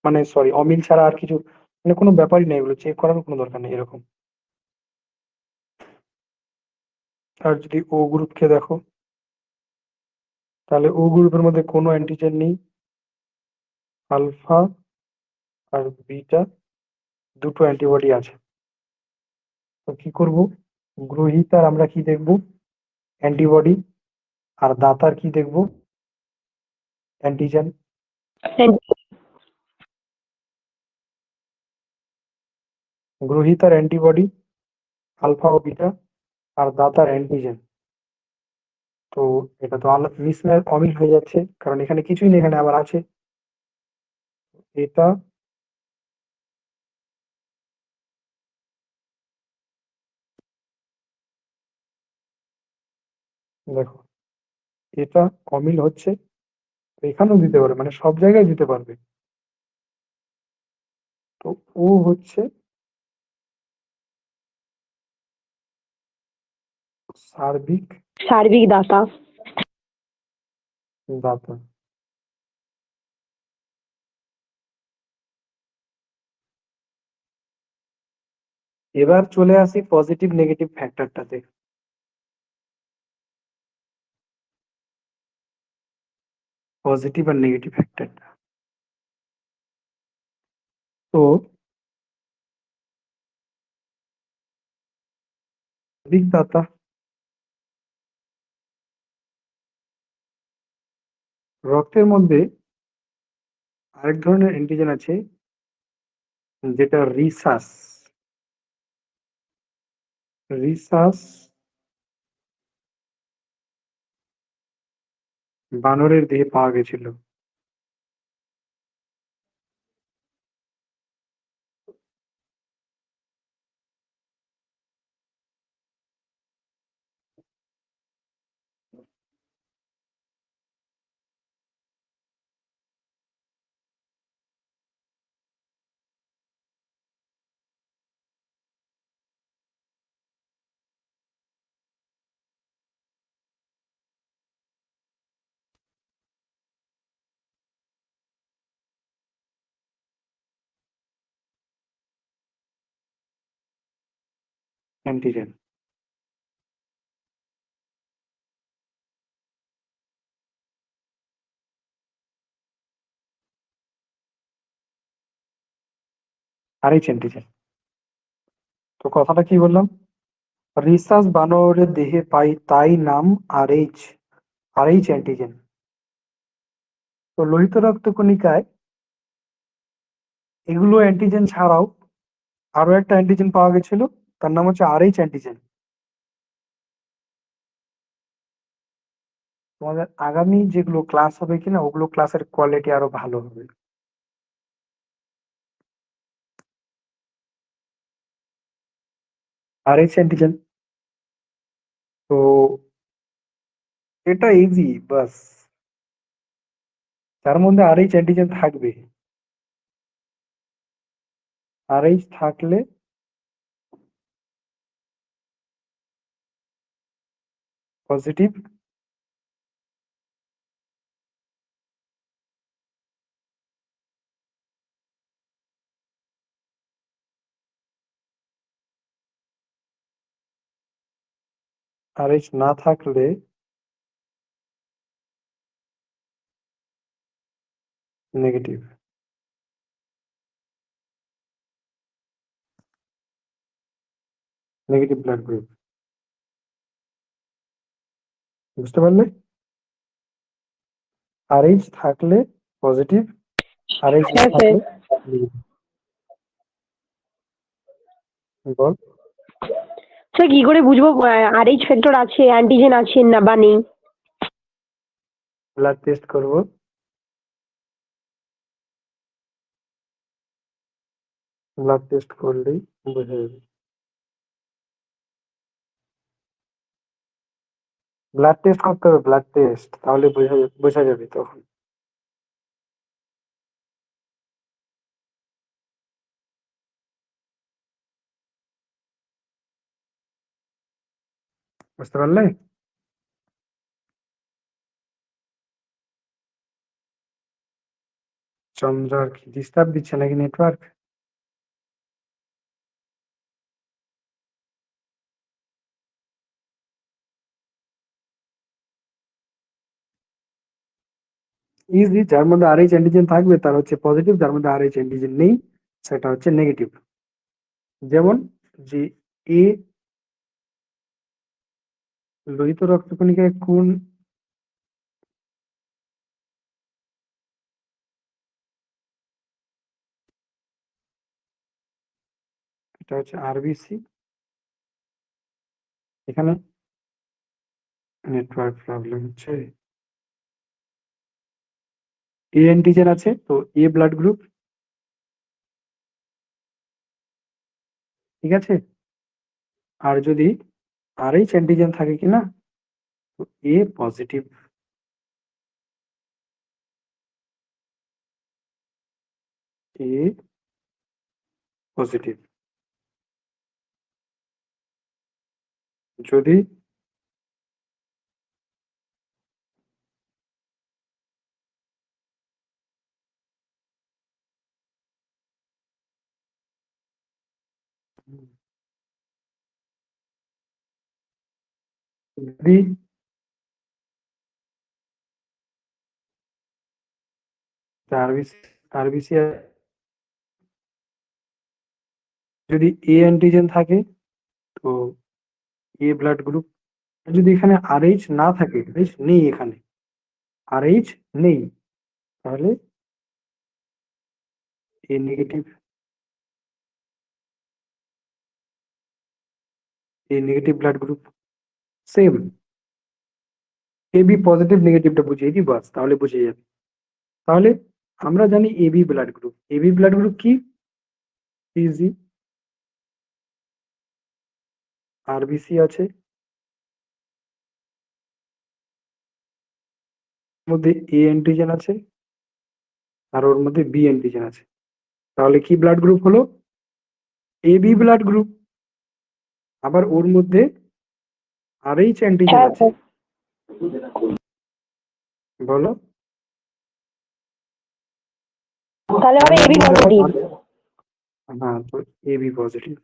মানে সরি, অমিল ছাড়া আর কিছু, মানে কোনো ব্যাপারই নেই, এগুলো চেক করার কোনো দরকার নেই এরকম। আর যদি ও গ্রুপকে দেখো, তাহলে ও গ্রুপের মধ্যে কোনো অ্যান্টিজেন নেই, আলফা আর বিটা দুটো অ্যান্টিবডি আছে। তো কি করব? গ্রহীতার আমরা কি দেখব? অ্যান্টিবডি। আর দাতার কি দেখব? অ্যান্টিজেন। গ্রহীতার অ্যান্টিবডি, আলফা ও বিটা, আর দাতার অ্যান্টিজেন। তো এটা তো মিসম্যাচ, অমিল হয়ে যাচ্ছে, কারণ এখানে কিছুই নেই, এখানে আবার আছে এটা। দেখো, এটা অমিল হচ্ছে, তো এখানেও দিতে পারবে, মানে সব জায়গায় দিতে পারবে। তো ও হচ্ছে সার্বিক সার্বিক দাতা। দাতা। এবার চলে আসি পজিটিভ নেগেটিভ ফ্যাক্টরটাতে। পজিটিভ আর নেগেটিভ ফ্যাক্টরটা, তো সার্বিক দাতা, রক্তের মধ্যে আরেক ধরনের অ্যান্টিজেন আছে, যেটা রিসাস। রিসাস বানরের দেহে পাওয়া গেছিল। অ্যান্টিজেন। Rh antigen. তো কথাটা কি বললাম? রিসাস বানরের দেহে পাই, তাই নাম আরএইচ, আরএইচ অ্যান্টিজেন। তো লোহিত রক্ত কণিকায় এগুলো অ্যান্টিজেন ছাড়াও আরো একটা অ্যান্টিজেন পাওয়া গেছিল, তার নাম হচ্ছে আরএইচ অ্যান্টিজেন। তোমাদের আগামী যেগুলো ক্লাস হবে কিনা ওগুলো ক্লাসের কোয়ালিটি আরো ভালো হবে। RH অ্যান্টিজেন তো এটা ইজি বাস, তার মধ্যে RH অ্যান্টিজেন থাকবে। RH থাকলে পজিটিভ, RH না থাকলে নেগেটিভ। নেগেটিভ ব্লাড গ্রুপ, বুঝতে পারলে? RH থাকলে পজিটিভ, RH না হ্যাঁ স্যার। থাকলে নেগেটিভ। বল। স্যার কি করে বুঝবো RH ফ্যাক্টর আছে, অ্যান্টিজেন আছে না বা নেই? ব্লাড টেস্ট করব। ব্লাড টেস্ট করলেই বোঝা যাবে। ব্লাড টেস্ট করতে হবে, ব্লাড টেস্ট, তাহলে বোঝা যাবে তখন। বুঝতে পারলে? চন্দ্র আর কি ডিস্টার্ব দিচ্ছে নাকি নেটওয়ার্ক? ইজি, যার মধ্যে RH অ্যান্টিজেন থাকবে তার হচ্ছে পজিটিভ, যার মধ্যে RH অ্যান্টিজেন নেই সেটা হচ্ছে নেগেটিভ। যেমন যে এ লোহিত রক্তকণিকায় কোন এটা হচ্ছে RBC। এখানে নেটওয়ার্ক প্রবলেম হচ্ছে। এ অ্যান্টিজেন আছে তো এ ব্লাড গ্রুপ, ঠিক আছে। আর যদি RH অ্যান্টিজেন থাকে কিনা তো এ পজিটিভ। এ পজিটিভ। যদি যদি আরবিসি আরবিসি যদি এ অ্যান্টিজেন থাকে তো এ ব্লাড গ্রুপ। যদি এখানে RH না থাকে, RH নেই, এখানে RH নেই, তাহলে A negative. A negative blood group same. AB positive নেগেটিভটা বুঝিয়ে দিই বাস, তাহলে বুঝে যাবে। তাহলে আমরা জানি AB blood group. AB blood group কি? ইজি, RBC আছে, মধ্যে A অ্যান্টিজেন আছে আর ওর মধ্যে B অ্যান্টিজেন আছে। তাহলে কি ব্লাড গ্রুপ হলো? AB blood group. আবার ওর মধ্যে RH অ্যান্টিজেন হ্যাঁ আছে, স্যার। বলো। তাহলে তার হবে এবি মধ্যে আবার পজিটিভ। হ্যাঁ, তো AB পজিটিভ।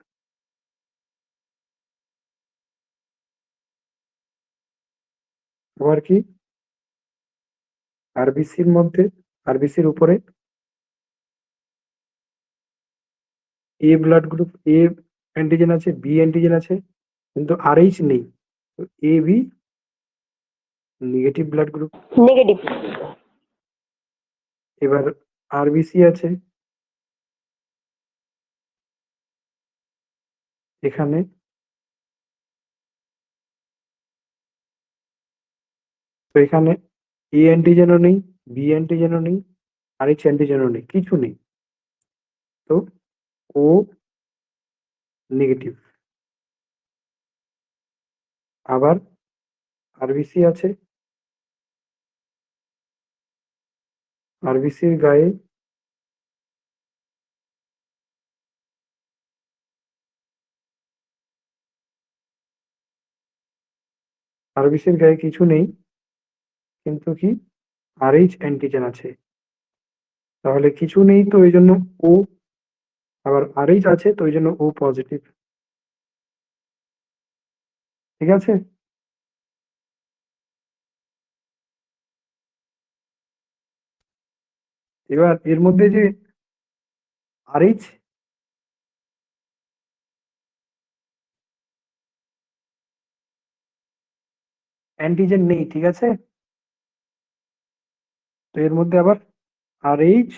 আবার কি আরবিসির মধ্যে, আরবিসির উপরে এ ব্লাড গ্রুপ, এ অ্যান্টিজেন আছে, বি অ্যান্টিজেন আছে, কিন্তু RH নেই, তো AB negative blood group. Negative. এবার RBC আছে, এখানে এখানে এ অ্যান্টিজেনও নেই, বি অ্যান্টিজেনও নেই, আরএইচ অ্যান্টিজেনও নেই, কিছু নেই। তো ও নেগেটিভ। আবার আরবিসি আছে, আরবিসির গায়ে কিছু নেই, কিন্তু কি আরএইচ অ্যান্টিজেন আছে। তাহলে কিছু নেই তো এই জন্য ও, আবার আরএইচ আছে তো এই জন্য ও পজিটিভ। ঠিক আছে? এবার এর মধ্যে যে আরএইচ অ্যান্টিজেন নেই, ঠিক আছে? তো এর মধ্যে আবার আরএইচ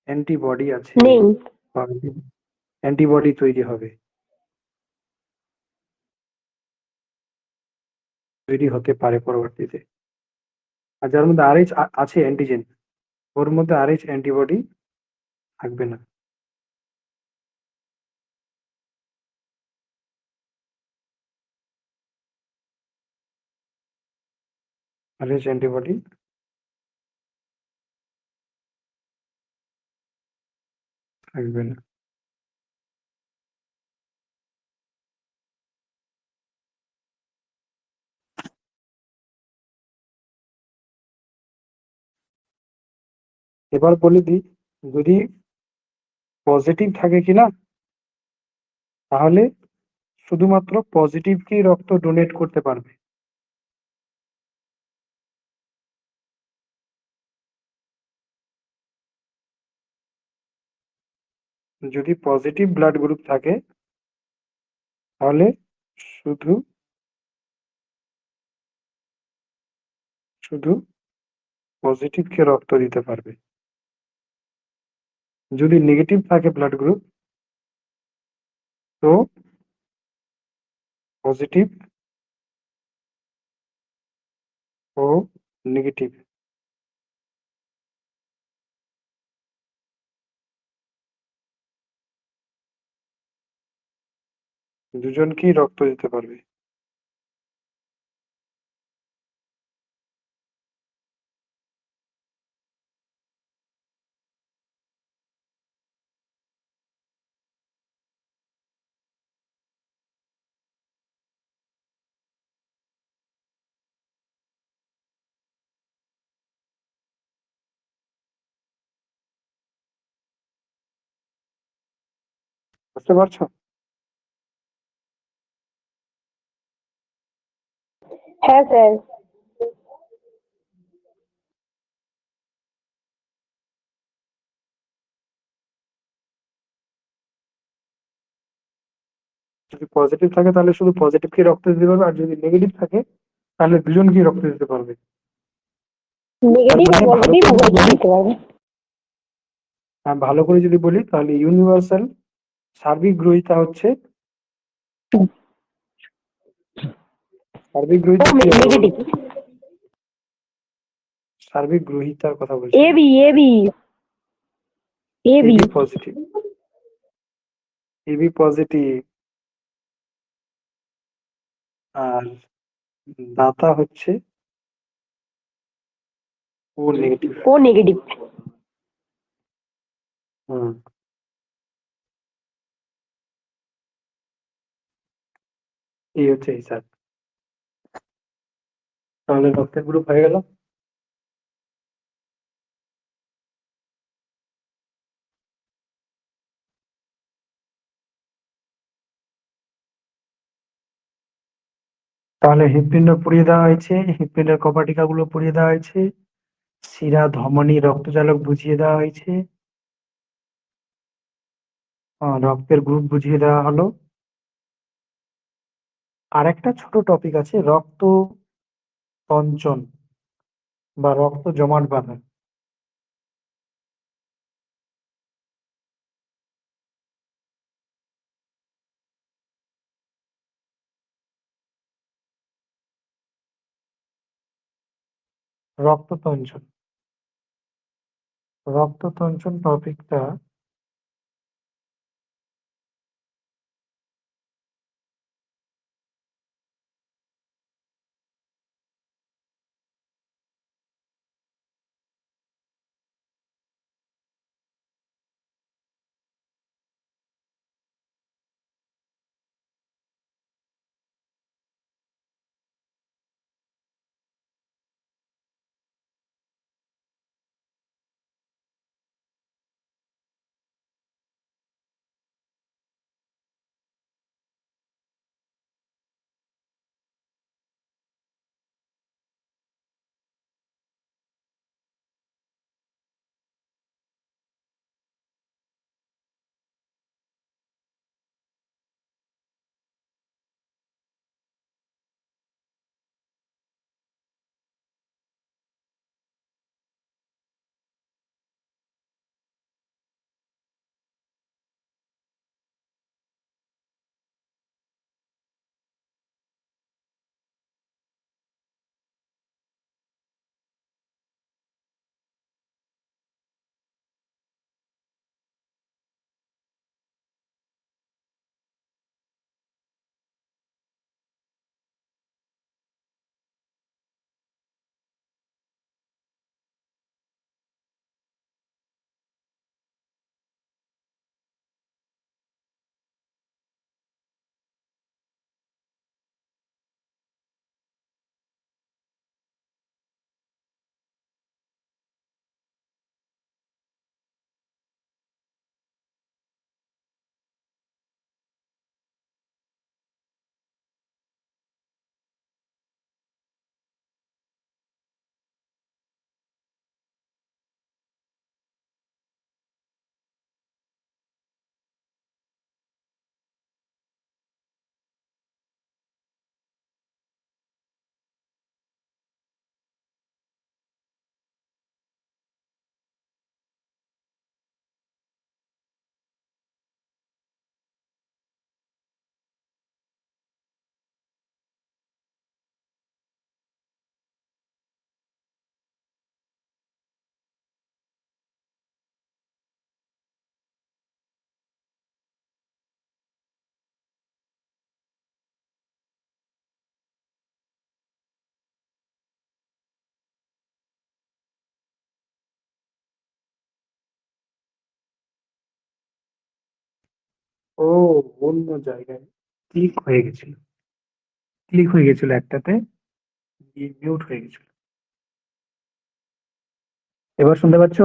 অ্যান্টিবডি আছে, নেই। অ্যান্টিবডি তৈরি হবে, তৈরি হতে পারে পরবর্তীতে। আর যার মধ্যে আরএইচ আছে অ্যান্টিজেন, ওর মধ্যে আরএইচ অ্যান্টিবডি থাকবে না। আরএইচ অ্যান্টিবডি থাকবে না। এবার বলে দিই, যদি পজিটিভ থাকে কিনা, তাহলে শুধুমাত্র পজিটিভকেই রক্ত ডোনেট করতে পারবে। যদি পজিটিভ ব্লাড গ্রুপ থাকে তাহলে শুধু শুধু পজিটিভকে রক্ত দিতে পারবে। যদি নেগেটিভ থাকে ব্লাড গ্রুপ, তো পজিটিভ ও নেগেটিভ দুজনকেই রক্ত দিতে পারবে। বুঝতে পারছো? হ্যাঁ স্যার। যদি পজিটিভ থাকে তাহলে শুধু পজিটিভকে রক্ত দিতে পারবে, আর যদি নেগেটিভ থাকে তাহলে দুজনকেই রক্ত দিতে পারবে। নেগেটিভ আর মানে পজিটিভ উভয়কে দিতে পারবে। ভালো করে যদি বলি তাহলে ইউনিভার্সাল সার্বিক গ্রহিতা হচ্ছে, সার্বিক ও গ্রহিতা কি হবে বলো? নেগেটিভ। সার্বিক গ্রহিতার কথা বলছি। AB AB AB. AB positive, AB positive. আর দাতা হচ্ছে ও নেগেটিভ। ও নেগেটিভ। হুম, এই হচ্ছে হিসাব। তাহলে রক্তের গ্রুপ হয়ে গেল। তাহলে হৃৎপিণ্ড পুড়িয়ে দেওয়া হয়েছে, হৃৎপিণ্ডের কপাটিকা গুলো পুড়িয়ে দেওয়া হয়েছে, শিরা ধমনী রক্তচালক বুঝিয়ে দেওয়া হয়েছে, রক্তের গ্রুপ বুঝিয়ে দেওয়া হলো। আর একটা ছোট টপিক আছে, রক্ত সঞ্চন বা রক্ত জমাট বাঁধা। রক্ততঞ্চন। রক্ততঞ্চন টপিকটা ও অন্য জায়গায় ক্লিক হয়ে গেছিল। ক্লিক হয়ে গেছিল একটাতে, দিয়ে মিউট হয়ে গেছিল। এবার শুনতে পাচ্ছ?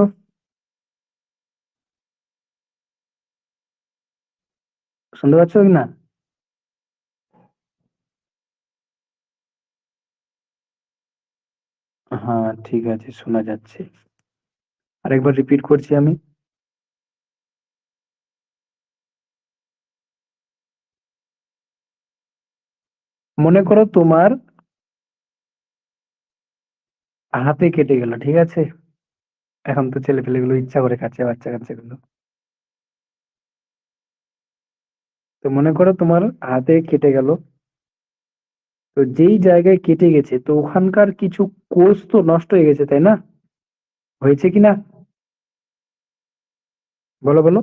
শুনতে পাচ্ছ কি না? হ্যাঁ ঠিক আছে, শোনা যাচ্ছে। আরেকবার রিপিট করছি আমি। মনে করো তোমার হাতে কেটে গেল, ঠিক আছে? এখন তো ছেলে পেলেগুলো ইচ্ছা করে খাচ্ছে, বাচ্চা কাচ্চাগুলো। তো মনে করো তোমার হাতে কেটে গেল, তো যেই জায়গায় কেটে গেছে তো ওখানকার কিছু কোষ তো নষ্ট হয়ে গেছে, তাই না? হয়েছে কি না? বলো বলো।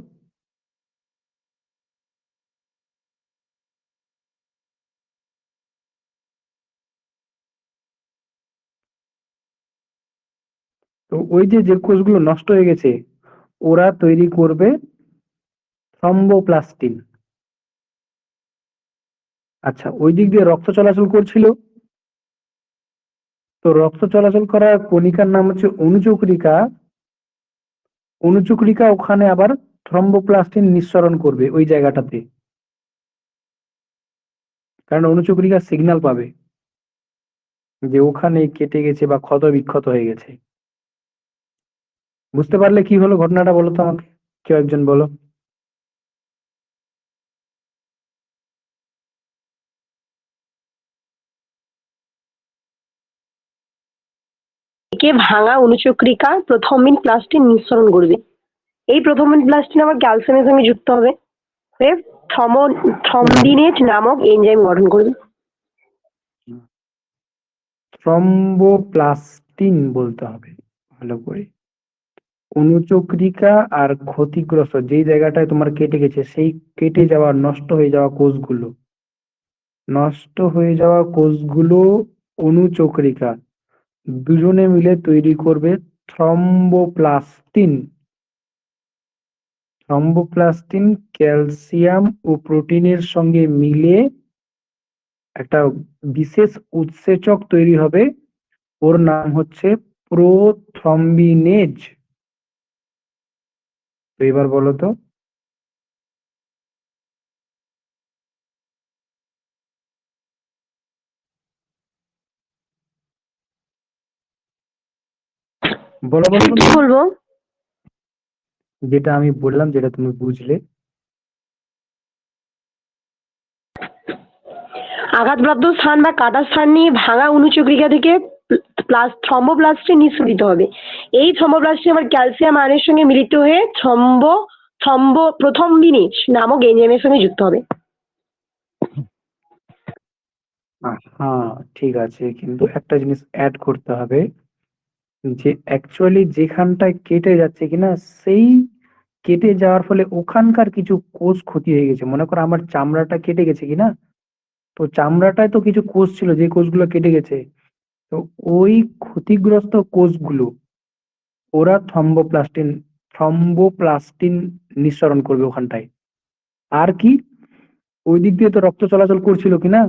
তো ওই যে যে কোষগুলো নষ্ট হয়ে গেছে, ওরা তৈরি করবে থ্রম্বোপ্লাস্টিন। আচ্ছা, ওই দিক দিয়ে রক্ত চলাচল করছিল, তো রক্ত চলাচল করার কণিকার নাম হচ্ছে অনুচক্রিকা। অনুচক্রিকা ওখানে আবার থ্রম্বোপ্লাস্টিন নিঃসরণ করবে ওই জায়গাটাতে, কারণ অনুচক্রিকা সিগন্যাল পাবে যে ওখানে কেটে গেছে বা ক্ষত বিক্ষত হয়ে গেছে। বুঝতে পারলে কি হলো ঘটনাটা? বলো তো আমাকে, কেউ একজন বলো। একে ভাঙা অনুচক্রিকা প্রথমিন প্লাস্টিন নিঃসরণ করবে। এই প্রথমিন প্লাস্টিন আবার ক্যালসিয়ামের সঙ্গে যুক্ত হবে, হয়ে থ্রম্বিনেট নামক এনজাইম গঠন করবে। থ্রম্বোপ্লাস্ট বলতে হবে ভালো করে। অনুচক্রিকা আর ক্ষতিগ্রস্ত যেই জায়গাটায় তোমার কেটে গেছে সেই কেটে যাওয়া নষ্ট হয়ে যাওয়া কোষগুলো অনুচক্রিকা দুজনে মিলে তৈরি করবে থ্রম্বোপ্লাস্টিন। থ্রম্বোপ্লাস্টিন ক্যালসিয়াম ও প্রোটিনের সঙ্গে মিলে একটা বিশেষ উৎসেচক তৈরি হবে, ওর নাম হচ্ছে প্রোথ্রম্বিনেজ। তো এবার বলো তো। বলো বলো বলো। কি বলবো? যেটা আমি বললাম, যেটা তুমি বুঝলে। আঘাতপ্রাপ্ত স্থান বা কাটা স্থান নিয়ে ভাঙা অনুচক্রিকা থেকে থ্রম্বোপ্লাস্টে নিঃসরিত হবে। এই থ্রম্বোপ্লাস্টে আবার ক্যালসিয়াম আয়নের সঙ্গে মিলিত হয়ে প্রথম্বিনেজ নামক এনজাইমের সঙ্গে যুক্ত হবে। হ্যাঁ ঠিক আছে, কিন্তু একটা জিনিস অ্যাড করতে হবে, যে অ্যাকচুয়ালি যেখানটায় কেটে যাচ্ছে কিনা সেই কেটে যাওয়ার ফলে ওখানকার কিছু কোষ ক্ষতি হয়ে গেছে। মনে করো আমার চামড়াটা কেটে গেছে কিনা, তো চামড়াটায় তো কিছু কোষ ছিল যে কোষগুলো কেটে গেছে। তো ওই ক্ষতিগ্রস্ত কোষগুলো ওরা থ্রম্বোপ্লাস্টিন নিঃসরণ করবে ওখানটায়। আর কি, ওই দিক দিয়ে তো রক্ত চলাচল করছিল কিনা,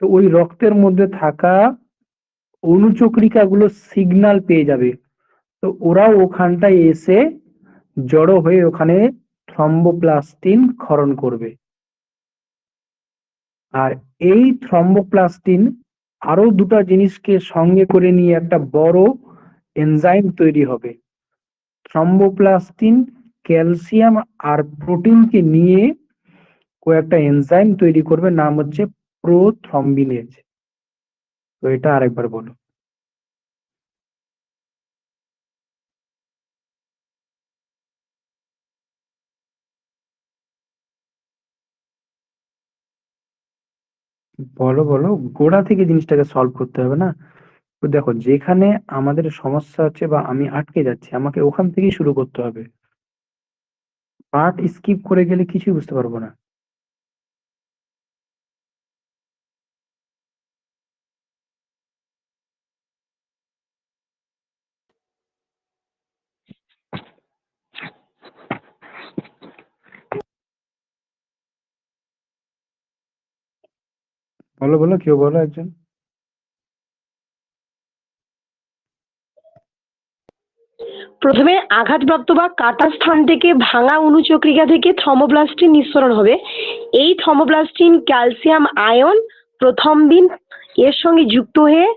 তো ওই রক্তের মধ্যে থাকা অনুচক্রিকা গুলো সিগন্যাল পেয়ে যাবে। তো ওরাও ওখানটায় এসে জড়ো হয়ে ওখানে থ্রম্বোপ্লাস্টিন ক্ষরণ করবে। আর এই থ্রম্বোপ্লাস্টিন আরো দুটো জিনিসকে সঙ্গে করে নিয়ে একটা বড় এনজাইম তৈরি হবে। থ্রম্বোপ্লাস্টিন ক্যালসিয়াম আর প্রোটিনকে নিয়ে একটা এনজাইম তৈরি করবে, নাম হচ্ছে প্রোথ্রম্বিনেজ। তো এটা আরেকবার বলো। বলো বলো, গোড়া থেকে জিনিসটাকে সলভ করতে হবে না। তো দেখো, যেখানে আমাদের সমস্যা হচ্ছে বা আমি আটকে যাচ্ছি, আমাকে ওখান থেকেই শুরু করতে হবে। পার্ট স্কিপ করে গেলে কিছুই বুঝতে পারবো না। বলো বলো, কেউ বলো একজন। প্রথমে আঘাতপ্রাপ্ত বা কাটা স্থান থেকে ভাঙা অনুচক্রিকা থেকে থ্রম্বোপ্লাস্টিন নিঃসরণ হবে। এই থ্রম্বোপ্লাস্টিন ক্যালসিয়াম আয়ন প্রথম্বিন এর সঙ্গে যুক্ত হয়ে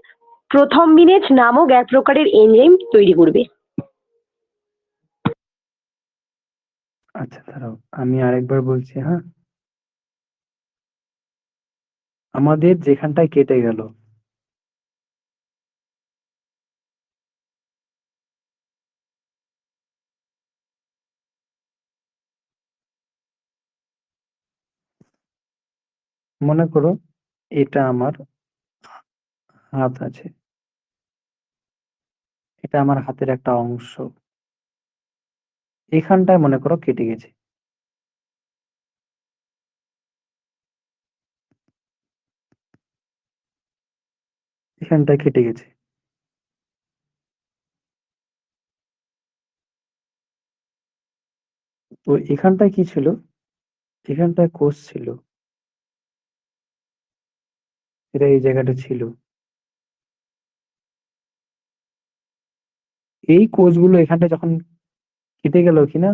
প্রথম্বিনেজ নামক এক প্রকারের এনজাইম তৈরি করবে। আচ্ছা দাঁড়াও, আমি আরেকবার বলছি, হ্যাঁ। আমাদের যেখানটায় কেটে গেল, মনে করো এটা আমার হাত আছে, এটা আমার হাতের একটা অংশ। এখানটায় মনে করো কেটে গেছে, এখানটায় কেটে গেছে। তো এখানটায় কি ছিল, এখানটায় কোষ ছিল, এটা এই জায়গাটা ছিল। এই কোষগুলো এখানটা যখন কেটে গেল কিনা,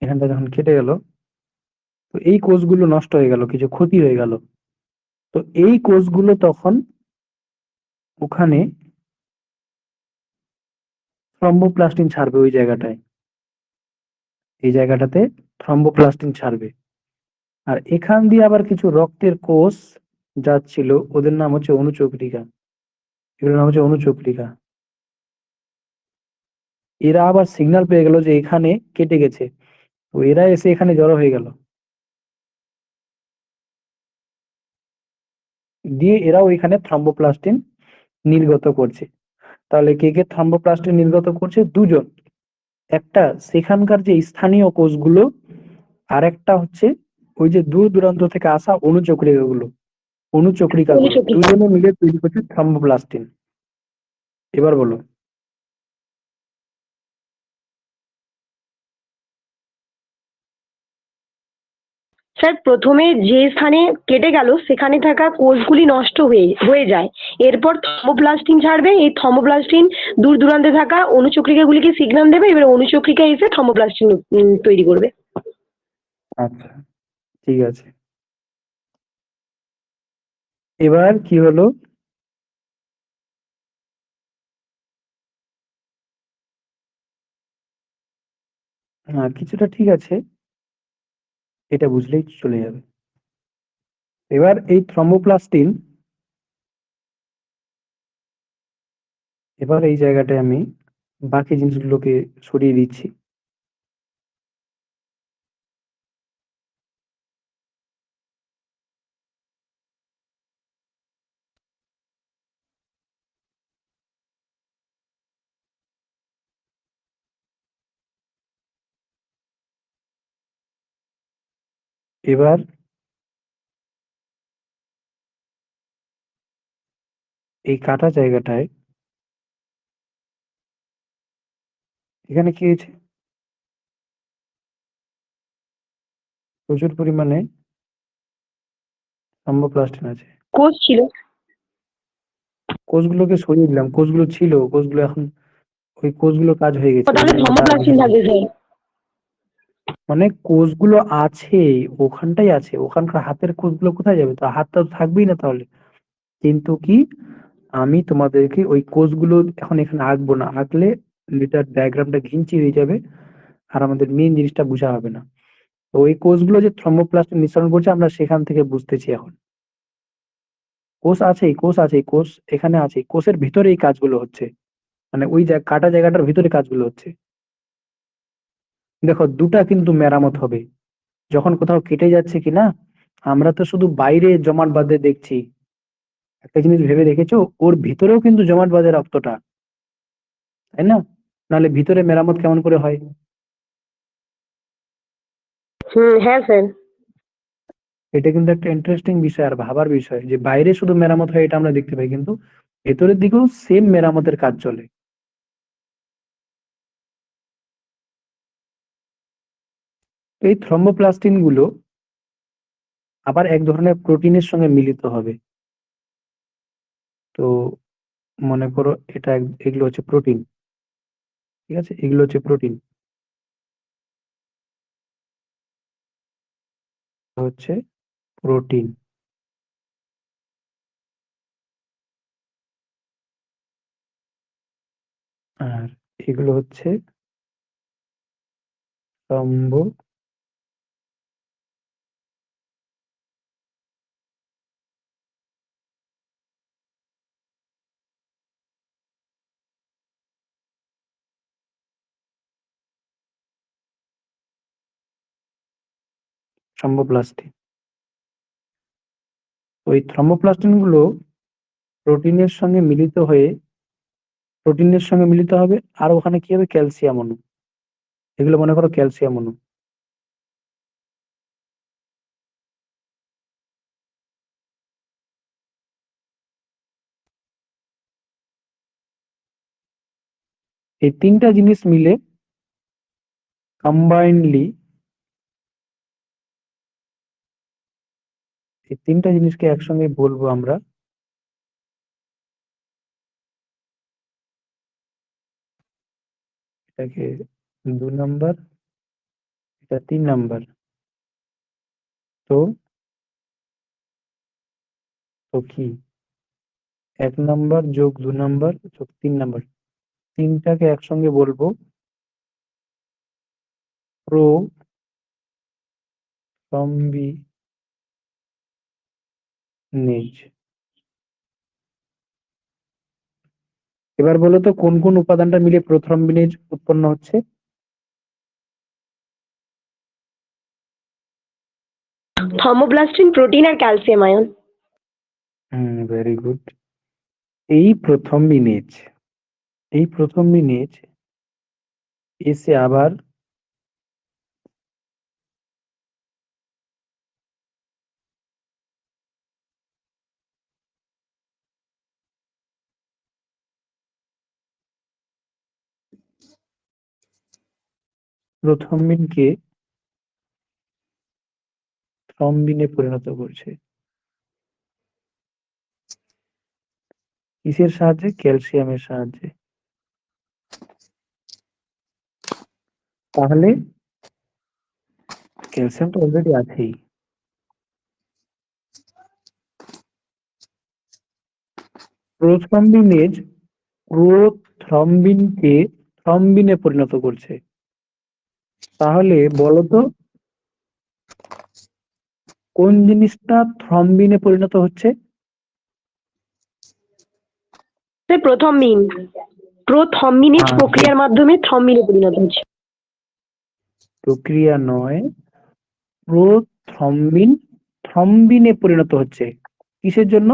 এখানটা যখন কেটে গেল, তো এই কোষগুলো নষ্ট হয়ে গেল, কিছু ক্ষতি হয়ে গেল। তো এই কোষগুলো তখন ওখানে থ্রম্বোপ্লাস্টিন ছাড়বে ওই জায়গাটায়, এই জায়গাটাতে থ্রম্বোপ্লাস্টিন ছাড়বে। আর এখান দিয়ে আবার কিছু রক্তের কোষ যাচ্ছিল, ওদের নাম হচ্ছে অনুচক্রিকা, এগুলোর নাম হচ্ছে অনুচক্রিকা। এরা আবার সিগন্যাল পেয়ে গেল যে এখানে কেটে গেছে, তো এরা এসে এখানে জড়ো হয়ে গেল, দিয়ে এরাও এখানে থ্রম্বোপ্লাস্টিন নির্গত করছে। তাহলে কে কে থ্রম্বোপ্লাস্টিন নির্গত করছে? দুজন। একটা সেখানকার যে স্থানীয় কোষগুলো, আর একটা হচ্ছে ওই যে দূর দূরান্ত থেকে আসা অনুচক্রিকাগুলো, অনুচক্রিকা। দুজনে মিলে তৈরি করছে থ্রম্বোপ্লাস্টিন। এবার বলো। স্যার প্রথমে যে স্থানে কেটে গেল সেখানে থাকা কোষগুলি নষ্ট হয়ে হয়ে যায়, এরপর থর্মোপ্লাস্টিন ছাড়বে, এই থর্মোপ্লাস্টিন দূর দূরান্তে থাকা অনুচক্রিকাগুলিকে সিগন্যাল দেবে, এবার অনুচক্রিকা এসে থর্মোপ্লাস্টিন তৈরি করবে। আচ্ছা, ঠিক আছে। এবার কি হলো? হ্যাঁ, কিছুটা ঠিক আছে, এটা বুঝলেই চলে যাবে। এবার এই থ্রম্বোপ্লাস্টিন, এবার এই জায়গাটায় আমি বাকি জিনিসগুলোকে সরিয়ে দিচ্ছি। এবার এই কাটা জায়গাটায় এখানে কি হয়েছে? প্রচুর পরিমাণে থ্রম্বোপ্লাস্টিন আছে। কোষ ছিল। কোষগুলোকে সরিয়ে দিলাম, কোষগুলো ছিল, কোষগুলো এখন ওই কোষগুলো কাজ হয়ে গেছে, ওই তাহলে জন্য ওটা আর থর্মোপ্লাস্টিন এখানে নেই। থাকবে স্যার। মানে কোষগুলো আছে, ওখানটাই আছে, ওখানকার হাতের কোষগুলো কোথায় যাবে? তো হাতটা তো থাকবেই না তাহলে। কিন্তু কি, আমি তোমাদেরকে ওই কোষগুলো এখন এখানে আঁকবো না, আঁকলে এটার ডায়াগ্রামটা ঘিঞ্চি হয়ে যাবে আর আমাদের মেইন জিনিসটা বোঝা হবে না। তো ওই কোষগুলো যে থ্রম্বোপ্লাস্টে নিঃসরণ করছে আমরা সেখান থেকে বুঝতেছি এখন। কোষ আছেই, কোষ এখানে আছে, কোষের ভিতরে এই কাজগুলো হচ্ছে, মানে ওই কাটা জায়গাটার ভিতরে কাজগুলো হচ্ছে। দেখো দুটা কিন্তু মেরামত হবে। যখন কোথাও কেটে যাচ্ছে কিনা, আমরা তো শুধু বাইরে জমাট বাঁধে দেখছি, একটা জিনিস ভেবে দেখেছো, ওর ভিতরেও কিন্তু জমাট বাঁধে রক্তটা, তাই না? নাহলে ভিতরে মেরামত কেমন করে হয়? হ্যাঁ স্যার। এটা কিন্তু একটা ইন্টারেস্টিং বিষয় আর ভাবার বিষয়, যে বাইরে শুধু মেরামত হয় এটা আমরা দেখতে পাই, কিন্তু ভেতরের দিকেও সেম মেরামতের কাজ চলে। তো এই থ্রম্বোপ্লাস্টিন গুলো আবার এক ধরনের প্রোটিনের সঙ্গে মিলিত হবে। তো মনে করো এটা এগুলো হচ্ছে প্রোটিন, ঠিক আছে, এগুলো হচ্ছে প্রোটিন, হচ্ছে প্রোটিন। আর এগুলো হচ্ছে স্তম্ভ থ্রম্বোপ্লাস্টিন। ওই থ্রম্বোপ্লাস্টিন গুলো প্রোটিনের সঙ্গে মিলিত হয়ে, প্রোটিনের সঙ্গে মিলিত হবে, আর ওখানে কি হবে? ক্যালসিয়াম অণু। এগুলো মনে করো ক্যালসিয়াম অণু। এই তিনটা জিনিস মিলে কম্বাইন্ডলি, এই তিনটা জিনিসকে একসঙ্গে বলবো আমরা এটাকে 2 নাম্বার, এটা 3 নাম্বার। তো তো কি, 1 নাম্বার যোগ 2 নাম্বার যোগ 3 নাম্বার, তিনটাকে একসঙ্গে বলবো প্রোথ্রম্বিনেজ। এবার বলো তো কোন কোন উপাদানটা মিলে প্রোথ্রম্বিনেজ উৎপন্ন হচ্ছে? থর্মোপ্লাস্টিন, প্রোটিন আর ক্যালসিয়াম আয়ন। Very good. এই প্রথম মিনিট এসে আবার প্রথমবিনকে থ্রম্বিনে পরিণত করছে। কিসের সাহায্যে? ক্যালসিয়ামের সাহায্যে। তাহলে ক্যালসিয়াম তো অলরেডি আছেই। প্রথ্রম্বিনেজ প্রোথ্রম্বিনকে থ্রম্বিনে পরিণত করছে। তাহলে বলতো কোন জিনিসটা থ্রম্বিনে পরিণত হচ্ছে? স্যার প্রথমিনেজ হ্যাঁ, প্রক্রিয়ার মাধ্যমে থ্রম্বিনে পরিণত হচ্ছে। প্রক্রিয়া নয়, প্রোথ্রম্বিন থ্রম্বিনে পরিণত হচ্ছে। কিসের জন্য?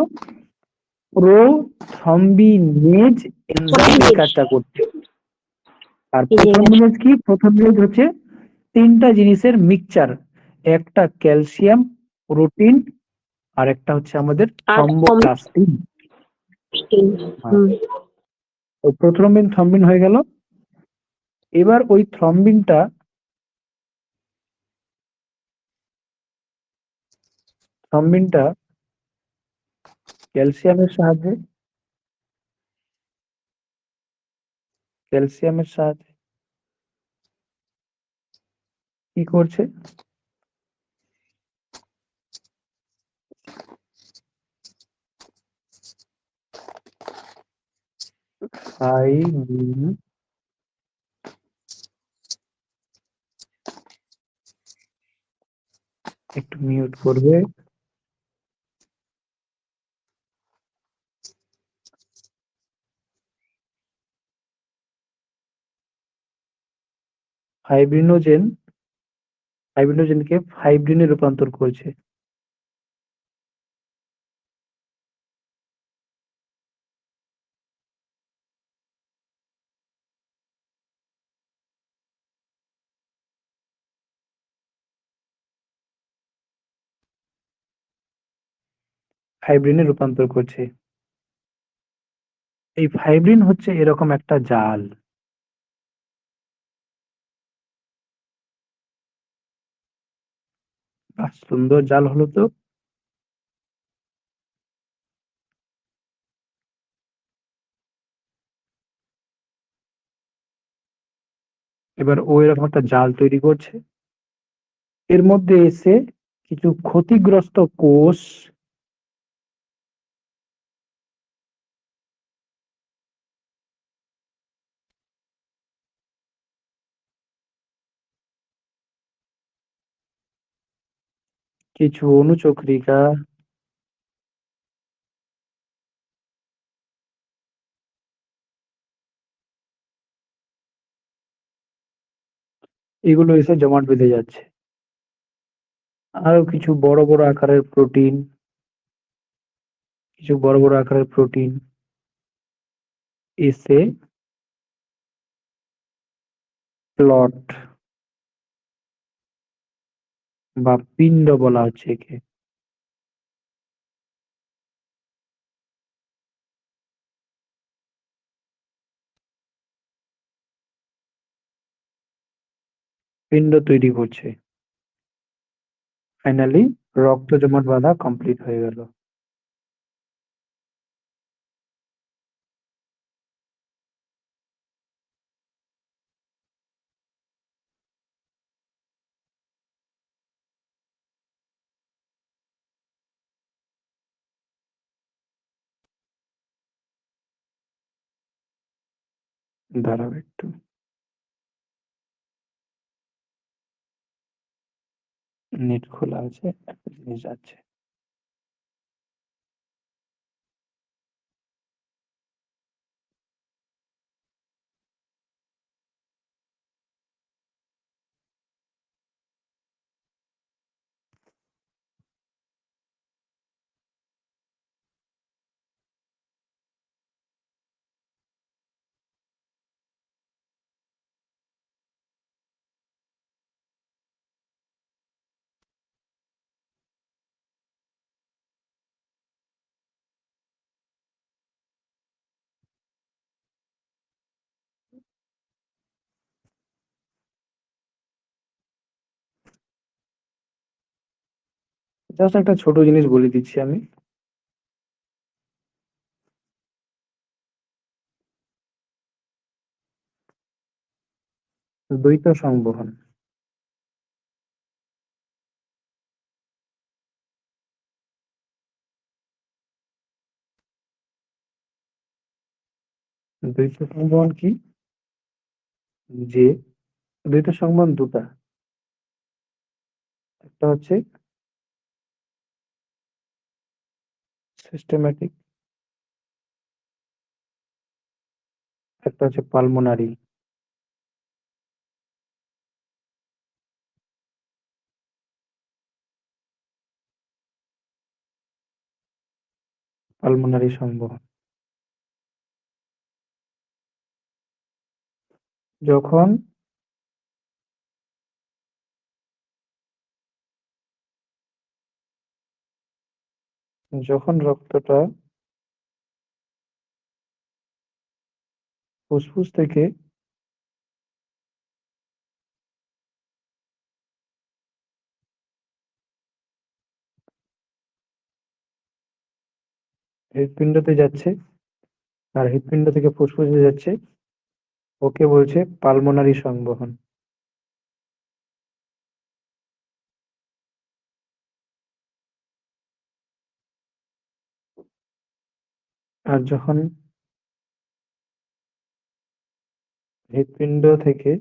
প্রোথ্রম্বিনেজ এনজাইম এই কাজটা করছে। আর প্রোথ্রম্বিনেজ কি? প্রোথ্রম্বিনেজ হচ্ছে তিনটা জিনিসের মিক্সচার। একটা ক্যালসিয়াম, প্রোটিন, আর একটা হচ্ছে আমাদের আর থ্রম্বোপ্লাস্টিন। হ্যাঁ, হুম, তো প্রোথ্রম্বিন থ্রম্বিন হয়ে গেল। এবার ওই থ্রম্বিনটা ক্যালসিয়ামের সাহায্যে কি করছে? ফাইব্রিন একটু মিউট করবে। ফাইব্রিনোজেনকে ফাইব্রিনে রূপান্তর করছে। এই ফাইব্রিন হচ্ছে এরকম একটা জাল। বাহ, সুন্দর জাল হলো তো। এবার ও এরকম একটা জাল তৈরি করছে। এর মধ্যে এসে কিছু ক্ষতিগ্রস্ত কোষ কিছু অণুচক্রিকা এগুলো এসে জমাট বেঁধে যাচ্ছে। আরো কিছু বড় বড় আকারের প্রোটিন এসে প্লট বা পিণ্ড বলা হচ্ছে একে, পিণ্ড তৈরি করছে। ফাইনালি রক্ত জমাট বাঁধা কমপ্লিট হয়ে গেল। দাঁড়াও একটু, নেট খোলা আছে, একটা জিনিস আছে। জাস্ট একটা ছোট জিনিস বলে দিচ্ছি আমি। দ্বৈত সংবহন। দ্বৈত সংবহন কি? যে দ্বৈত সংবহন দুটা, একটা হচ্ছে সিস্টেম্যাটিক, একটা হচ্ছে পালমোনারি। পালমোনারি সংবহন যখন যখন রক্তটা ফুসফুস থেকে হৃৎপিণ্ডতে যাচ্ছে আর হৃৎপিণ্ড থেকে ফুসফুসে যাচ্ছে, ওকে বলছে পালমোনারি সংবহন। আর যখন হৃৎপিণ্ড থেকে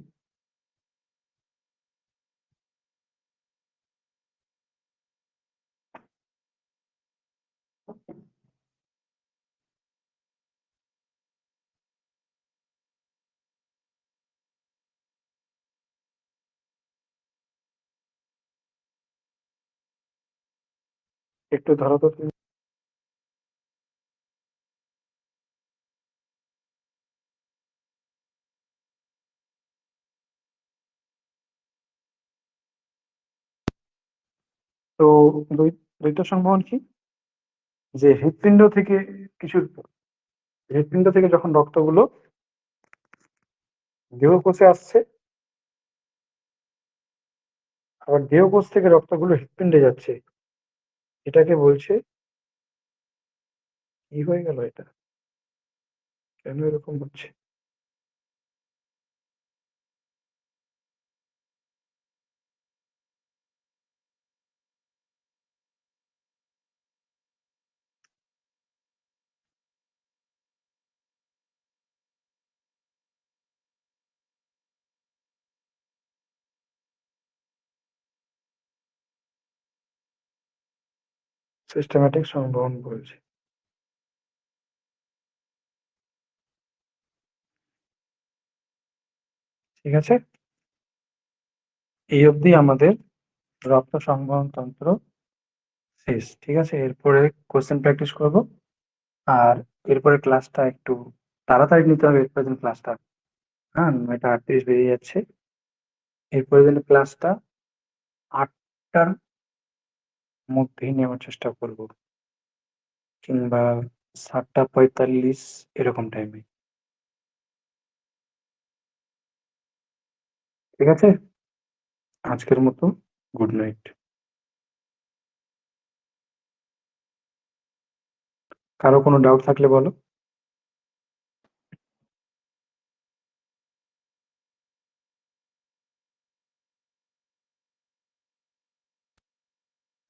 একটু ধরো তো তুমি। তো দ্বৈত সংবহন কি? যে হৃৎপিণ্ড থেকে কিছু হৃৎপিণ্ড থেকে যখন রক্তগুলো দেহকোষে আসছে, আবার দেহকোষ থেকে রক্তগুলো হৃৎপিণ্ডে যাচ্ছে, এটাকে বলছে, কি হয়ে গেল এটা, কেন এরকম হচ্ছে? সিস্টেম্যাটিক সংবহন বলছে। ঠিক আছে, এই অবধি আমাদের রক্ত সংবহন তন্ত্র শেষ। ঠিক আছে, এরপরে কোশ্চেন প্র্যাকটিস করব। আর এরপরে ক্লাসটা একটু তাড়াতাড়ি নিতে হবে, এরপরে দিন ক্লাসটা, হ্যাঁ 9:38 বেরিয়ে যাচ্ছে। এরপরে দিন ক্লাসটা 8টার মধ্যেই নেওয়ার চেষ্টা করব, কিংবা 7:45 এরকম টাইমে। ঠিক আছে, আজকের মতো গুড নাইট। কারো কোনো ডাউট থাকলে বলো।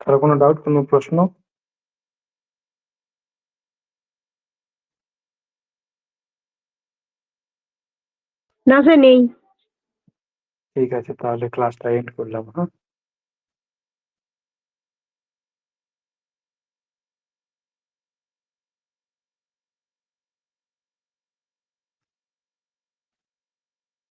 কারো কোনো ডাউট, কোনো প্রশ্ন? না স্যার, নেই। ঠিক আছে, তাহলে ক্লাসটা এন্ড করলাম, হ্যাঁ।